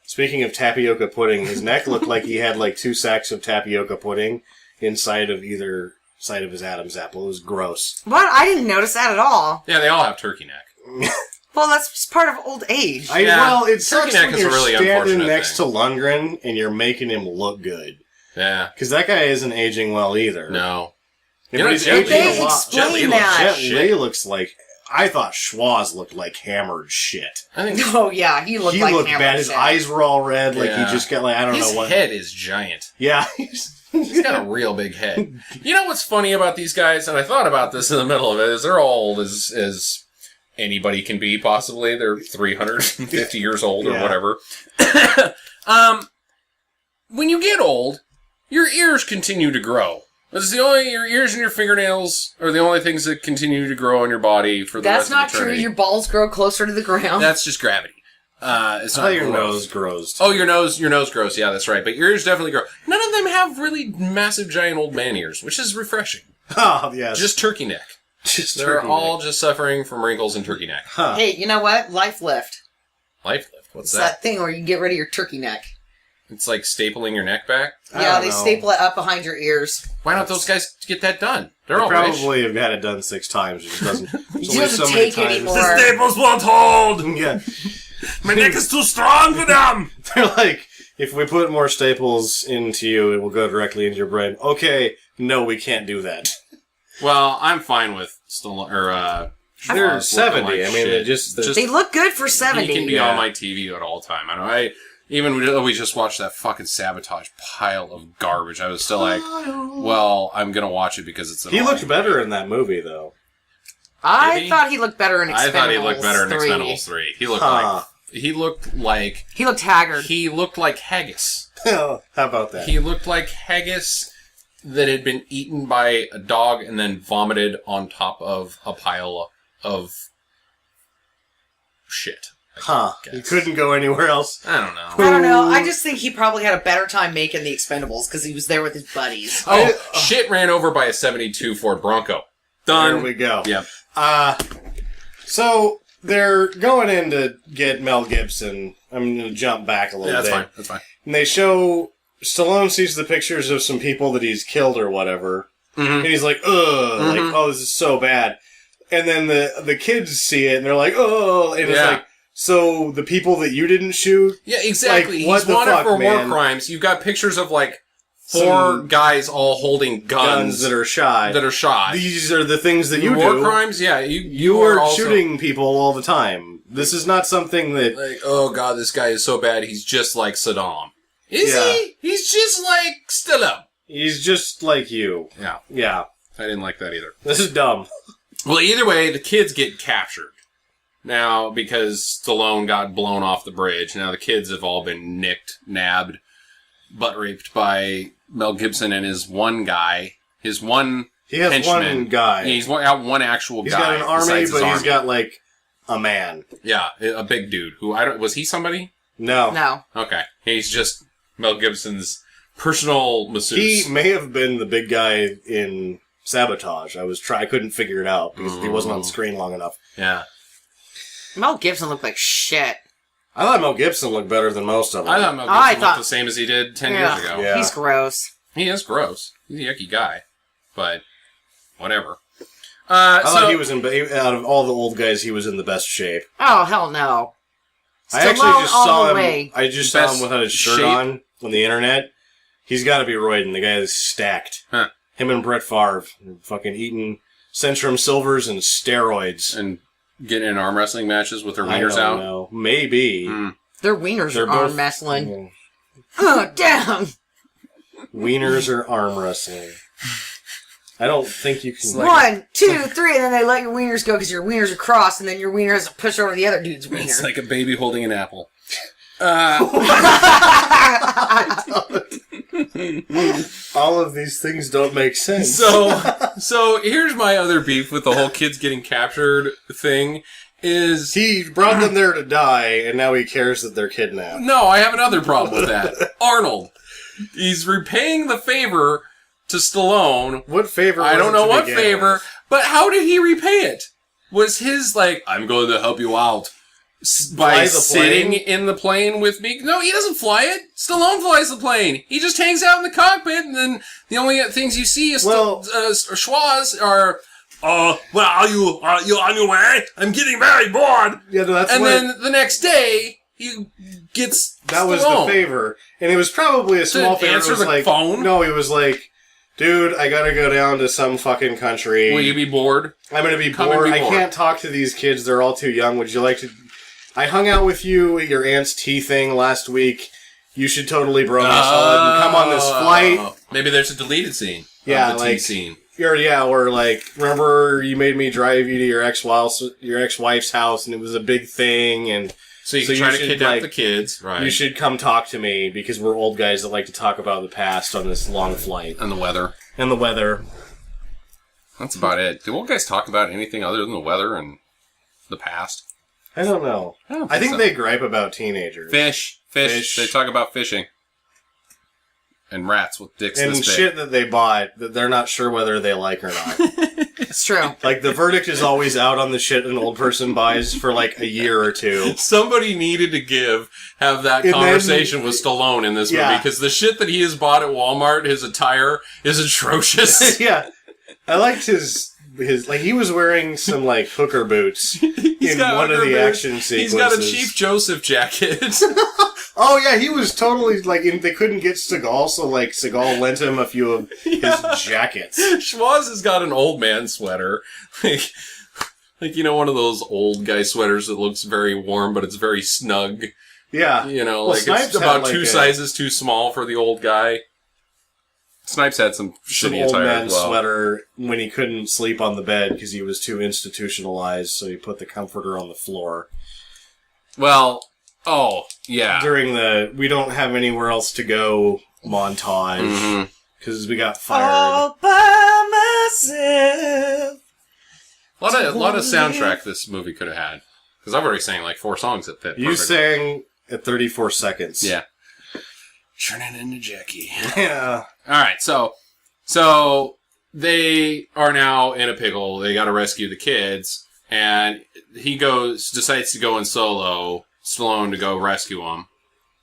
Speaking of tapioca pudding, his neck looked like he had like 2 sacks of tapioca pudding inside of either side of his Adam's apple. It was gross. What? I didn't notice that at all. Yeah, they all have turkey neck. Well, that's just part of old age. Well, it Turkey sucks neck when is a you're really standing unfortunate next thing. to Lundgren and you're making him look good. Yeah. Because that guy isn't aging well either. No. Yeah, You know, but he's Jet aging They a lot. explain Jet Li looks that. Jet shit. Li looks like... I thought Schwaz looked like hammered shit. I think Oh, yeah, he looked He like looked hammered bad. His shit. eyes were all red. Like Yeah. he just got like, I don't his know what. head is giant. Yeah. He's got a real big head. You know what's funny about these guys, and I thought about this in the middle of it, is they're all old as anybody can be, possibly. They're 350 years old or Yeah. whatever. When you get old, your ears continue to grow. Your ears and your fingernails are the only things that continue to grow on your body for the That's rest not of true. eternity. Your balls grow closer to the ground. That's just gravity. It's I not thought your growth. nose grows. Oh, your nose grows. Yeah, that's right. But your ears definitely grow. None of them have really massive, giant old man ears, which is refreshing. Oh, yes. Just turkey neck. Just They're turkey all neck. just suffering from wrinkles and turkey neck. Huh. Hey, you know what? Life lift. Life lift. What's It's that? that thing where you get rid of your turkey neck. It's like stapling your neck back. I Yeah, don't they know. staple it up behind your ears. Why don't those guys get that done? They They're all rich. probably have had it done 6 times. It just doesn't. It's It only doesn't so many take times. anymore. staples won't hold. Yeah. My neck is too strong for them. They're like, if we put more staples into you, it will go directly into your brain. Okay, no, we can't do that. Well, I'm fine with Stallone. They're Schwarz 70. looking like I mean, shit. they just They look good for 70. He can be Yeah. on my TV at all time. I know. We just watched that fucking Sabotage pile of garbage. I was still like, well, I'm gonna watch it because it's. He looked better in that movie, though. I Did he? thought he looked better in Expendables I thought he looked better in 3. Expendables 3. He looked Huh. He looked like He looked haggard. he looked like haggis. How about that? He looked like haggis that had been eaten by a dog and then vomited on top of a pile of shit. Huh. guess. He couldn't go anywhere else. I don't know. I don't know. I just think he probably had a better time making the Expendables because he was there with his buddies. Oh, shit ran over by a 72 Ford Bronco. Done. There we go. Yep. So they're going in to get Mel Gibson. I'm going to jump back a little Yeah, bit. that's fine. That's fine. And they show Stallone sees the pictures of some people that he's killed or whatever, and he's like, "Ugh!" Like, "Oh, this is so bad." And then the kids see it and they're like, "Oh!" And it's Yeah. like, so the people that you didn't shoot, Yeah, exactly. Like, what He's the wanted fuck, for man? war crimes. You've got pictures of like 4 Some guys all holding guns that are shot. shot. These are the things that you war do. crimes. Yeah, You are are also, shooting people all the time. This is not something that. like, oh god, this guy is so bad. He's just like Saddam. Is Yeah. he? He's just like Stallone. He's just like you. Yeah, Yeah. I didn't like that either. This is dumb. Well, either way, the kids get captured. Now, because Stallone got blown off the bridge, now the kids have all been nicked, nabbed, butt raped by Mel Gibson and his one guy. His one He has henchman. one guy. Yeah, he's got one actual He's guy. got an army, besides his but he's army. got like a man. Yeah, a big dude who was he somebody? No. No. Okay, he's just Mel Gibson's personal masseuse. He may have been the big guy in Sabotage. I couldn't figure it out because he wasn't on screen long enough. Yeah, Mel Gibson looked like shit. I thought Mel Gibson looked better than most of them. I thought Mel I Gibson thought- looked the same as he did 10 Yeah. years ago. Yeah. He's gross. He is gross. He's a yucky guy, but whatever. I thought he was out of all the old guys, he was in the best shape. Oh, hell no. I actually Stallone just all saw the him. way. I just saw Best him without his shirt shape. on the internet. He's got to be roiding. The guy is stacked. Huh. Him and Brett Favre fucking eating Centrum Silvers and steroids. And getting in arm wrestling matches with their I wieners don't out. know. Maybe. Mm. Their wieners They're are both wrestling. Down. Wieners are arm wrestling. I don't think you can... 1, 2, 3, and then they let your wieners go because your wieners are crossed, and then your wiener has to push over the other dude's wiener. It's like a baby holding an apple. All of these things don't make sense. So here's my other beef with the whole kids getting captured thing is... He brought them there to die, and now he cares that they're kidnapped. No, I have another problem with that. Arnold. He's repaying the favor to Stallone. What favor was I don't know what favor, with? but how did he repay it? Was his, like, I'm going to help you out by sitting in the plane with me? No, he doesn't fly it. Stallone flies the plane. He just hangs out in the cockpit, and then the only things you see is schwas are... are you on your way? I'm getting very bored. Yeah, no, that's then the next day, he gets That Stallone. was the favor. And it was probably a small favor. Answer the like, phone? No, he was like, dude, I gotta go down to some fucking country. Will you be bored? I'm gonna be bored. I can't talk to these kids. They're all too young. Would you like to... I hung out with you at your aunt's tea thing last week. You should totally bro me solid and come on this flight. Maybe there's a deleted scene. Yeah, of the tea scene. Or like, remember you made me drive you to your ex-wife's house, and it was a big thing, and so you try to kidnap the kids, right? You should come talk to me because we're old guys that like to talk about the past on this long flight and the weather. That's about it. Do old guys talk about anything other than the weather and the past? I don't know. I think they gripe about teenagers. Fish. They talk about fishing. And rats with dicks and this big. Shit that they bought that they're not sure whether they like or not. It's true. Like, the verdict is always out on the shit an old person buys for like a year or two. Somebody needed to have that conversation with Stallone in this movie, because the shit that he has bought at Walmart, his attire, is atrocious. Yeah. I liked his like, he was wearing some like hooker boots in one of the action sequences. He's got a Chief Joseph jacket. Oh yeah, he was totally like, they couldn't get Seagal, so like Seagal lent him a few of his jackets. Schwoz has got an old man sweater, like one of those old guy sweaters that looks very warm, but it's very snug. Yeah, like it's about two sizes too small for the old guy. Snipes had some shitty old attire man as well. Sweater when he couldn't sleep on the bed because he was too institutionalized, so he put the comforter on the floor. Well, yeah. During the "we don't have anywhere else to go" montage, because we got fired. All by myself. A lot of soundtrack this movie could have had, because I've already sang like 4 songs that fit. You sang at 34 seconds. Yeah. Turning into Jackie. Yeah. All right, so they are now in a pickle. They got to rescue the kids, and he decides to go in solo, Stallone, to go rescue them.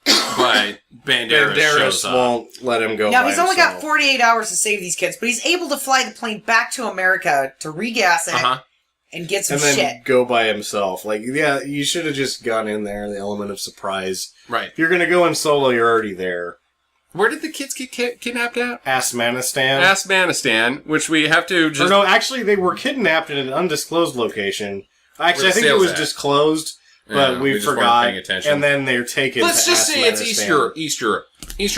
But Banderas shows up. Won't let him go. Now he's only got 48 hours to save these kids, but he's able to fly the plane back to America to regas it and get some shit. And then go by himself. Like, yeah, you should have just gone in there. The element of surprise. Right. If you're going to go in solo, you're already there. Where did the kids get kidnapped at? Asmanistan, which we have to just... Or no, actually, they were kidnapped in an undisclosed location. Actually, I think it was disclosed, but we forgot. And then they're taken Let's to just say it's Eastern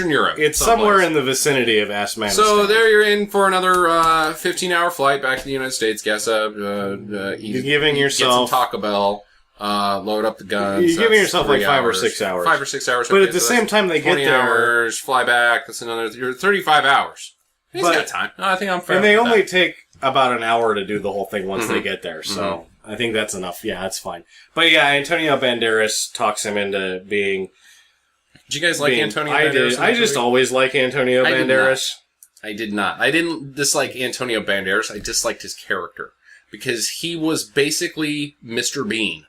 Europe. It's somewhere in the vicinity of Asmanistan. So there you're in for another 15-hour flight back to the United States. Gas up. You're giving yourself... Get some Taco Bell. Load up the guns. You're giving yourself like 5 or 6 hours. 5 or 6 hours. But at the same time they get there... 20 hours, fly back, that's another... You're 35 hours. He's got time. No, I think I'm fair. And they only take about an hour to do the whole thing once they get there, so I think that's enough. Yeah, that's fine. But yeah, Antonio Banderas talks him into being... Did you guys like Antonio Banderas? I just always like Antonio Banderas. I did not. I didn't dislike Antonio Banderas. I disliked his character. Because he was basically Mr. Bean.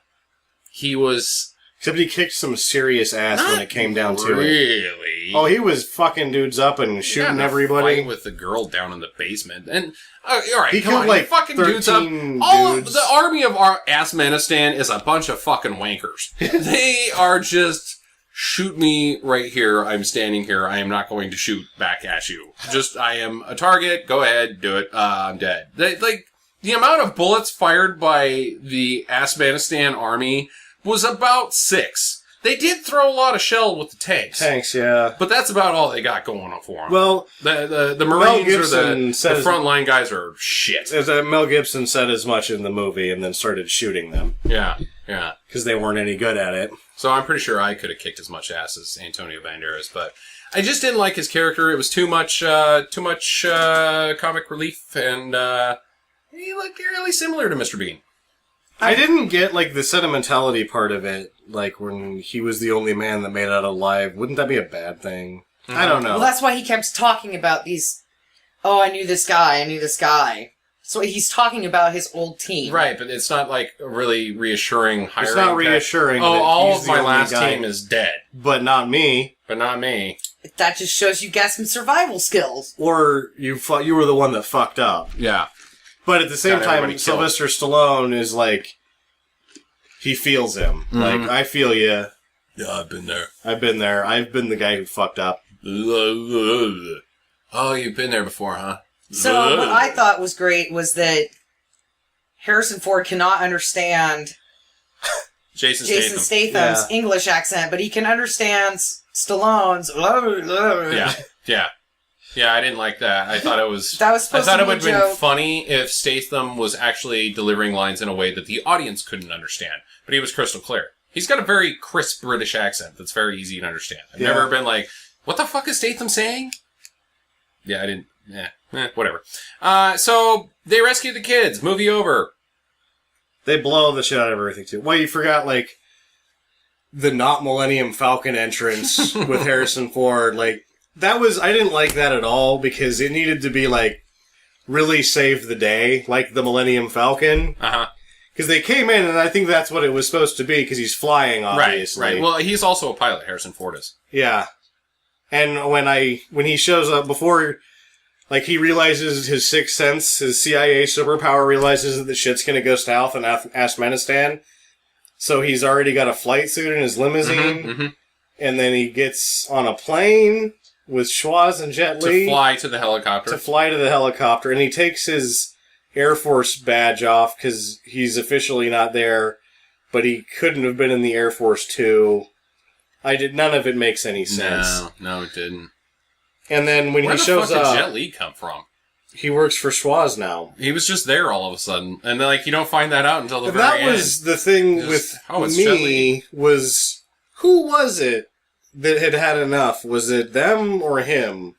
He was... Except he kicked some serious ass when it came down to it. Really? Oh, he was fucking dudes up and shooting everybody. Fight with the girl down in the basement. And, all right, he killed like fucking dudes up. All of the army of Asmanistan is a bunch of fucking wankers. They are just... Shoot me right here. I'm standing here. I am not going to shoot back at you. I am a target. Go ahead. Do it. I'm dead. The amount of bullets fired by the Asmanistan army was about 6. They did throw a lot of shell with the tanks. Tanks, yeah. But that's about all they got going on for them. Well, the Marines or the frontline guys are shit. Mel Gibson said as much in the movie and then started shooting them. Yeah. Because they weren't any good at it. So I'm pretty sure I could have kicked as much ass as Antonio Banderas, but I just didn't like his character. It was too much comic relief, and he looked really similar to Mr. Bean. I didn't get, like, the sentimentality part of it, like, when he was the only man that made it out alive. Wouldn't that be a bad thing? Mm-hmm. I don't know. Well, that's why he kept talking about these, I knew this guy. So he's talking about his old team. Right, but it's not, like, really reassuring hiring. It's not reassuring. All of my last team is dead. But not me. That just shows you got some survival skills. Or you were the one that fucked up. Yeah. But at the same time, Sylvester Stallone is like, he feels him. Mm-hmm. Like, I feel you. Yeah, I've been there. I've been the guy who fucked up. Oh, you've been there before, huh? So what I thought was great was that Harrison Ford cannot understand Jason Statham's English accent, but he can understand Stallone's. Yeah, I didn't like that. I thought it was. That was supposed to be a joke. I thought it would have been funny if Statham was actually delivering lines in a way that the audience couldn't understand, but he was crystal clear. He's got a very crisp British accent that's very easy to understand. I've never been like, what the fuck is Statham saying? Yeah, I didn't. Whatever. So they rescue the kids. Movie over. They blow the shit out of everything too. Well, you forgot like the not Millennium Falcon entrance with Harrison Ford. Like that was, I didn't like that at all because it needed to be like really save the day, like the Millennium Falcon. Because they came in, and I think that's what it was supposed to be, because he's flying, obviously. Right. Well, he's also a pilot, Harrison Ford is. Yeah. And when he shows up, before, like, he realizes his sixth sense, his CIA superpower realizes that the shit's gonna go south in Afghanistan, so he's already got a flight suit in his limousine, and then he gets on a plane with Schwarz and Jet Li. To fly to the helicopter. And he takes his Air Force badge off because he's officially not there, but he couldn't have been in the Air Force too. None of it makes any sense. No, it didn't. And then when he shows up, where the fuck did Jet Li come from? He works for Schwarz now. He was just there all of a sudden, and like you don't find that out until the very end. That was the thing with me was who was it that had enough? Was it them or him?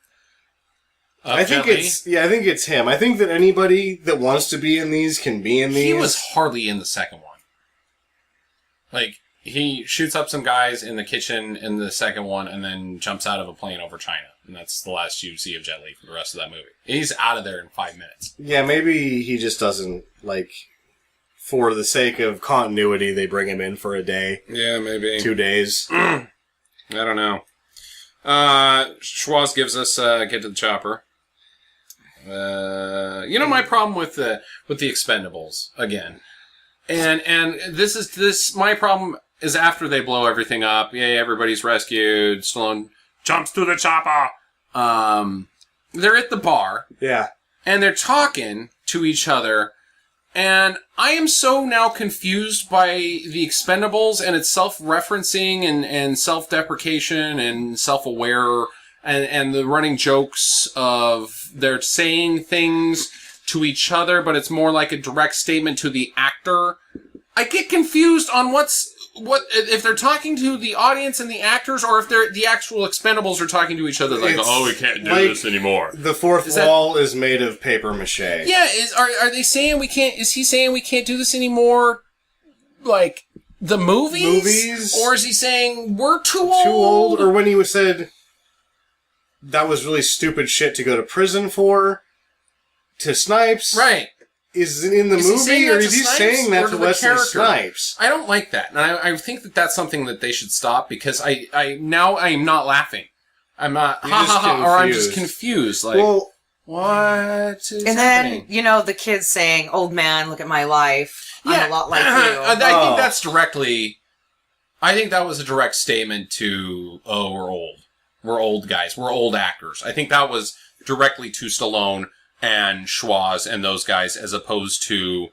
I think it's him. I think that anybody that wants to be in these can be in these. He was hardly in the second one. Like, he shoots up some guys in the kitchen in the second one and then jumps out of a plane over China. And that's the last you see of Jet Li for the rest of that movie. He's out of there in 5 minutes. Yeah, maybe he just doesn't, like, for the sake of continuity, they bring him in for a day. Yeah, maybe. 2 days. I don't know. Schwarz gives us get to the chopper. My problem with the Expendables again, and my problem is after they blow everything up. Yay, everybody's rescued. Stallone jumps to the chopper. They're at the bar. Yeah, and they're talking to each other, and I am so now confused by the Expendables and its self-referencing and self-deprecation and self-aware. And the running jokes of they're saying things to each other, but it's more like a direct statement to the actor. I get confused on what if they're talking to the audience and the actors, or if they're the actual Expendables are talking to each other. Like, we can't do this anymore. The fourth wall is made of paper mache. Yeah, are they saying we can't? Is he saying we can't do this anymore? Like the movies, or is he saying we're too old? Too old, or when he said. That was really stupid shit to go to prison for. To Snipes. Right. Is it in the movie, or is he saying that to Wesley Snipes? I don't like that. And I think that that's something that they should stop, because I am not laughing. I'm not, or I'm just confused. Like, well, what is happening? Then, the kids saying, old man, look at my life. I'm a lot like you. I think that's directly, I think that was a direct statement to, we're old. We're old guys. We're old actors. I think that was directly to Stallone and Schwarz and those guys, as opposed to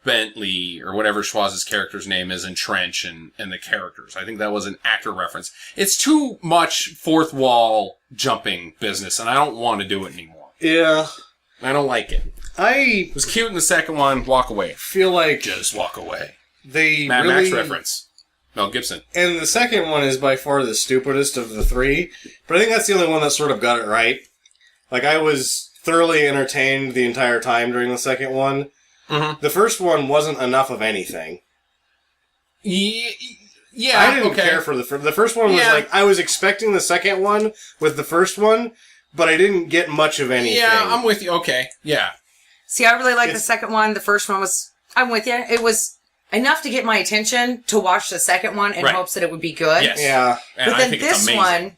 Bentley or whatever Schwartz's character's name is in Trench and the characters. I think that was an actor reference. It's too much fourth wall jumping business, and I don't want to do it anymore. Yeah. I don't like it. It was cute in the second one. Walk away. Feel like just walk away. They Mad really, Max reference. Mel Gibson. And the second one is by far the stupidest of the three, but I think that's the only one that sort of got it right. Like, I was thoroughly entertained the entire time during the second one. Mm-hmm. The first one wasn't enough of anything. Yeah, I didn't care for the first one. Was like, I was expecting the second one with the first one, but I didn't get much of anything. Yeah, I'm with you. Okay, yeah. See, I really liked the second one. The first one was... I'm with you. It was enough to get my attention to watch the second one in hopes that it would be good. Yes. Yeah. And but then this one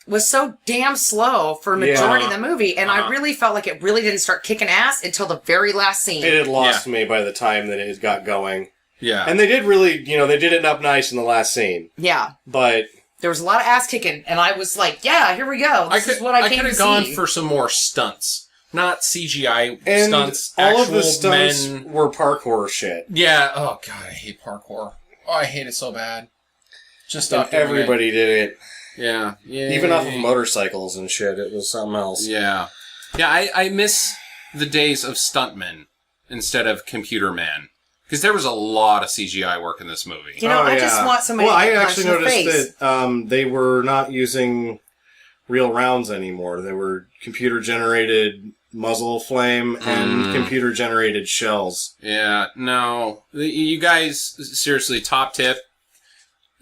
was so damn slow for a majority of the movie, and I really felt like it really didn't start kicking ass until the very last scene. It had lost me by the time that it got going. Yeah. And they did really, they did it up nice in the last scene. Yeah. But... there was a lot of ass kicking, and I was like, yeah, here we go. This is what I came to see. I could have gone for some more stunts. Not CGI and stunts. All of the stunts were parkour shit. Yeah. Oh, God, I hate parkour. Oh, I hate it so bad. Just stop doing everybody did it. Yeah. Even off of motorcycles and shit. It was something else. Yeah. Yeah, I miss the days of stuntmen instead of computer man. Because there was a lot of CGI work in this movie. I just want somebody to I punch actually in the noticed face. that they were not using real rounds anymore. They were computer-generated muzzle flame and computer-generated shells. Yeah, no. You guys, seriously, top tip.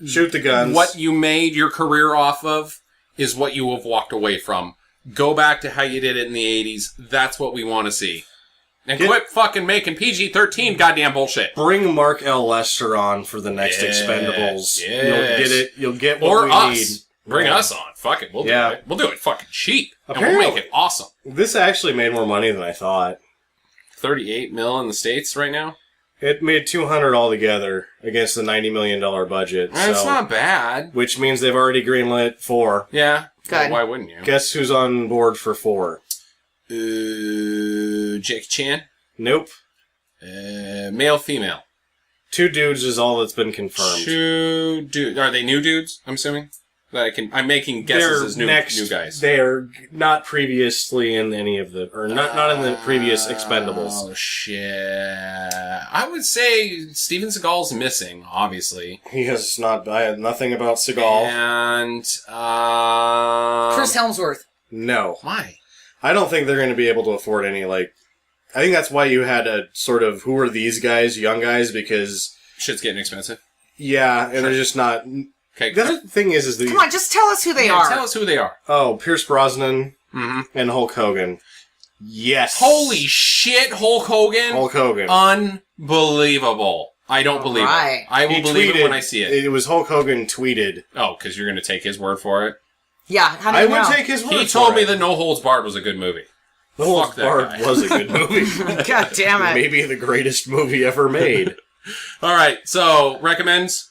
Shoot the guns. What you made your career off of is what you have walked away from. Go back to how you did it in the 80s. That's what we want to see. And quit fucking making PG-13 goddamn bullshit. Bring Mark L. Lester on for the next Expendables. Yes. You'll get it. You'll get what we need. Bring us on. Fuck it. We'll do it. We'll do it fucking cheap. Apparently, and we'll make it awesome. This actually made more money than I thought. 38 mil in the States right now? It made $200 altogether against the $90 million budget. That's not bad. Which means they've already greenlit 4. Yeah. Good. Well, why wouldn't you? Guess who's on board for 4? Jake Chan? Nope. Male, female. 2 dudes is all that's been confirmed. 2 dudes. Are they new dudes, I'm assuming? I'm making guesses as new guys. They are not previously in any of the... Or not in the previous Expendables. Oh, shit. I would say Steven Seagal's missing, obviously. He has not... I had nothing about Seagal. And... Chris Helmsworth. No. Why? I don't think they're going to be able to afford any, I think that's why you had a sort of, who are these guys, young guys, because... Shit's getting expensive. Yeah, and they're just not... Okay. The other thing is Come on, just tell us who they are. Tell us who they are. Oh, Pierce Brosnan and Hulk Hogan. Yes. Holy shit, Hulk Hogan. Hulk Hogan. Unbelievable. I don't believe it. I will believe it when I see it. It was Hulk Hogan tweeted. Oh, because you're going to take his word for it? Yeah, how do you know? I would take his word for it. He told me that No Holds Barred was a good movie. No Holds Barred was a good movie. God damn it. Maybe the greatest movie ever made. All right, so recommends?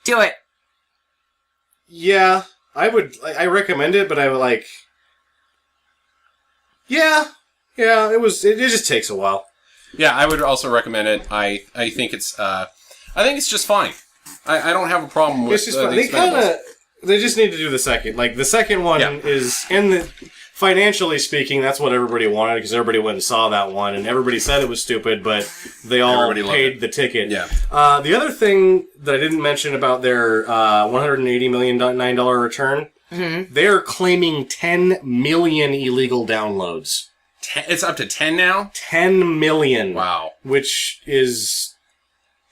Do it. Yeah, I recommend it, but I would Yeah, it just takes a while. Yeah, I would also recommend it. I think it's just fine. I don't have a problem with it's just fine. They just need to do the second. The second one is in the... Financially speaking, that's what everybody wanted, because everybody went and saw that one, and everybody said it was stupid, but they all paid the ticket. Yeah. The other thing that I didn't mention about their $180 million $9 return, they're claiming 10 million illegal downloads. It's up to 10 now? 10 million. Wow. Which is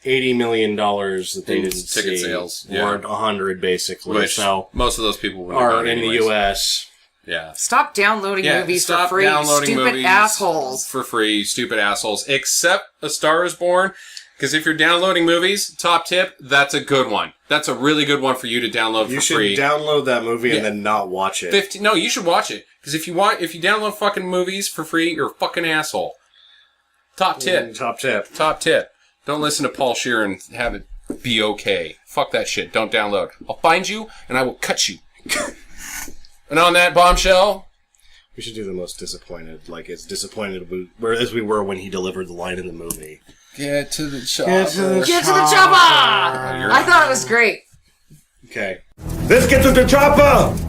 $80 million that they didn't see. Ticket sales. Or 100, basically. Which most of those people are in the U.S., Yeah. Stop downloading movies for free, stupid assholes. For free, stupid assholes. Except A Star is Born. Because if you're downloading movies, top tip, that's a good one. That's a really good one for you to download for free. You should download that movie and then not watch it. No, you should watch it. Because if you download fucking movies for free, you're a fucking asshole. Top tip. Top tip. Top tip. Don't listen to Paul Scheer and have it be okay. Fuck that shit. Don't download. I'll find you and I will cut you. And on that bombshell, We should do the most disappointed, like as disappointed as we were when he delivered the line in the movie. Get to the chopper. Get to the chopper! I thought it was great. Okay. Let's get to the chopper!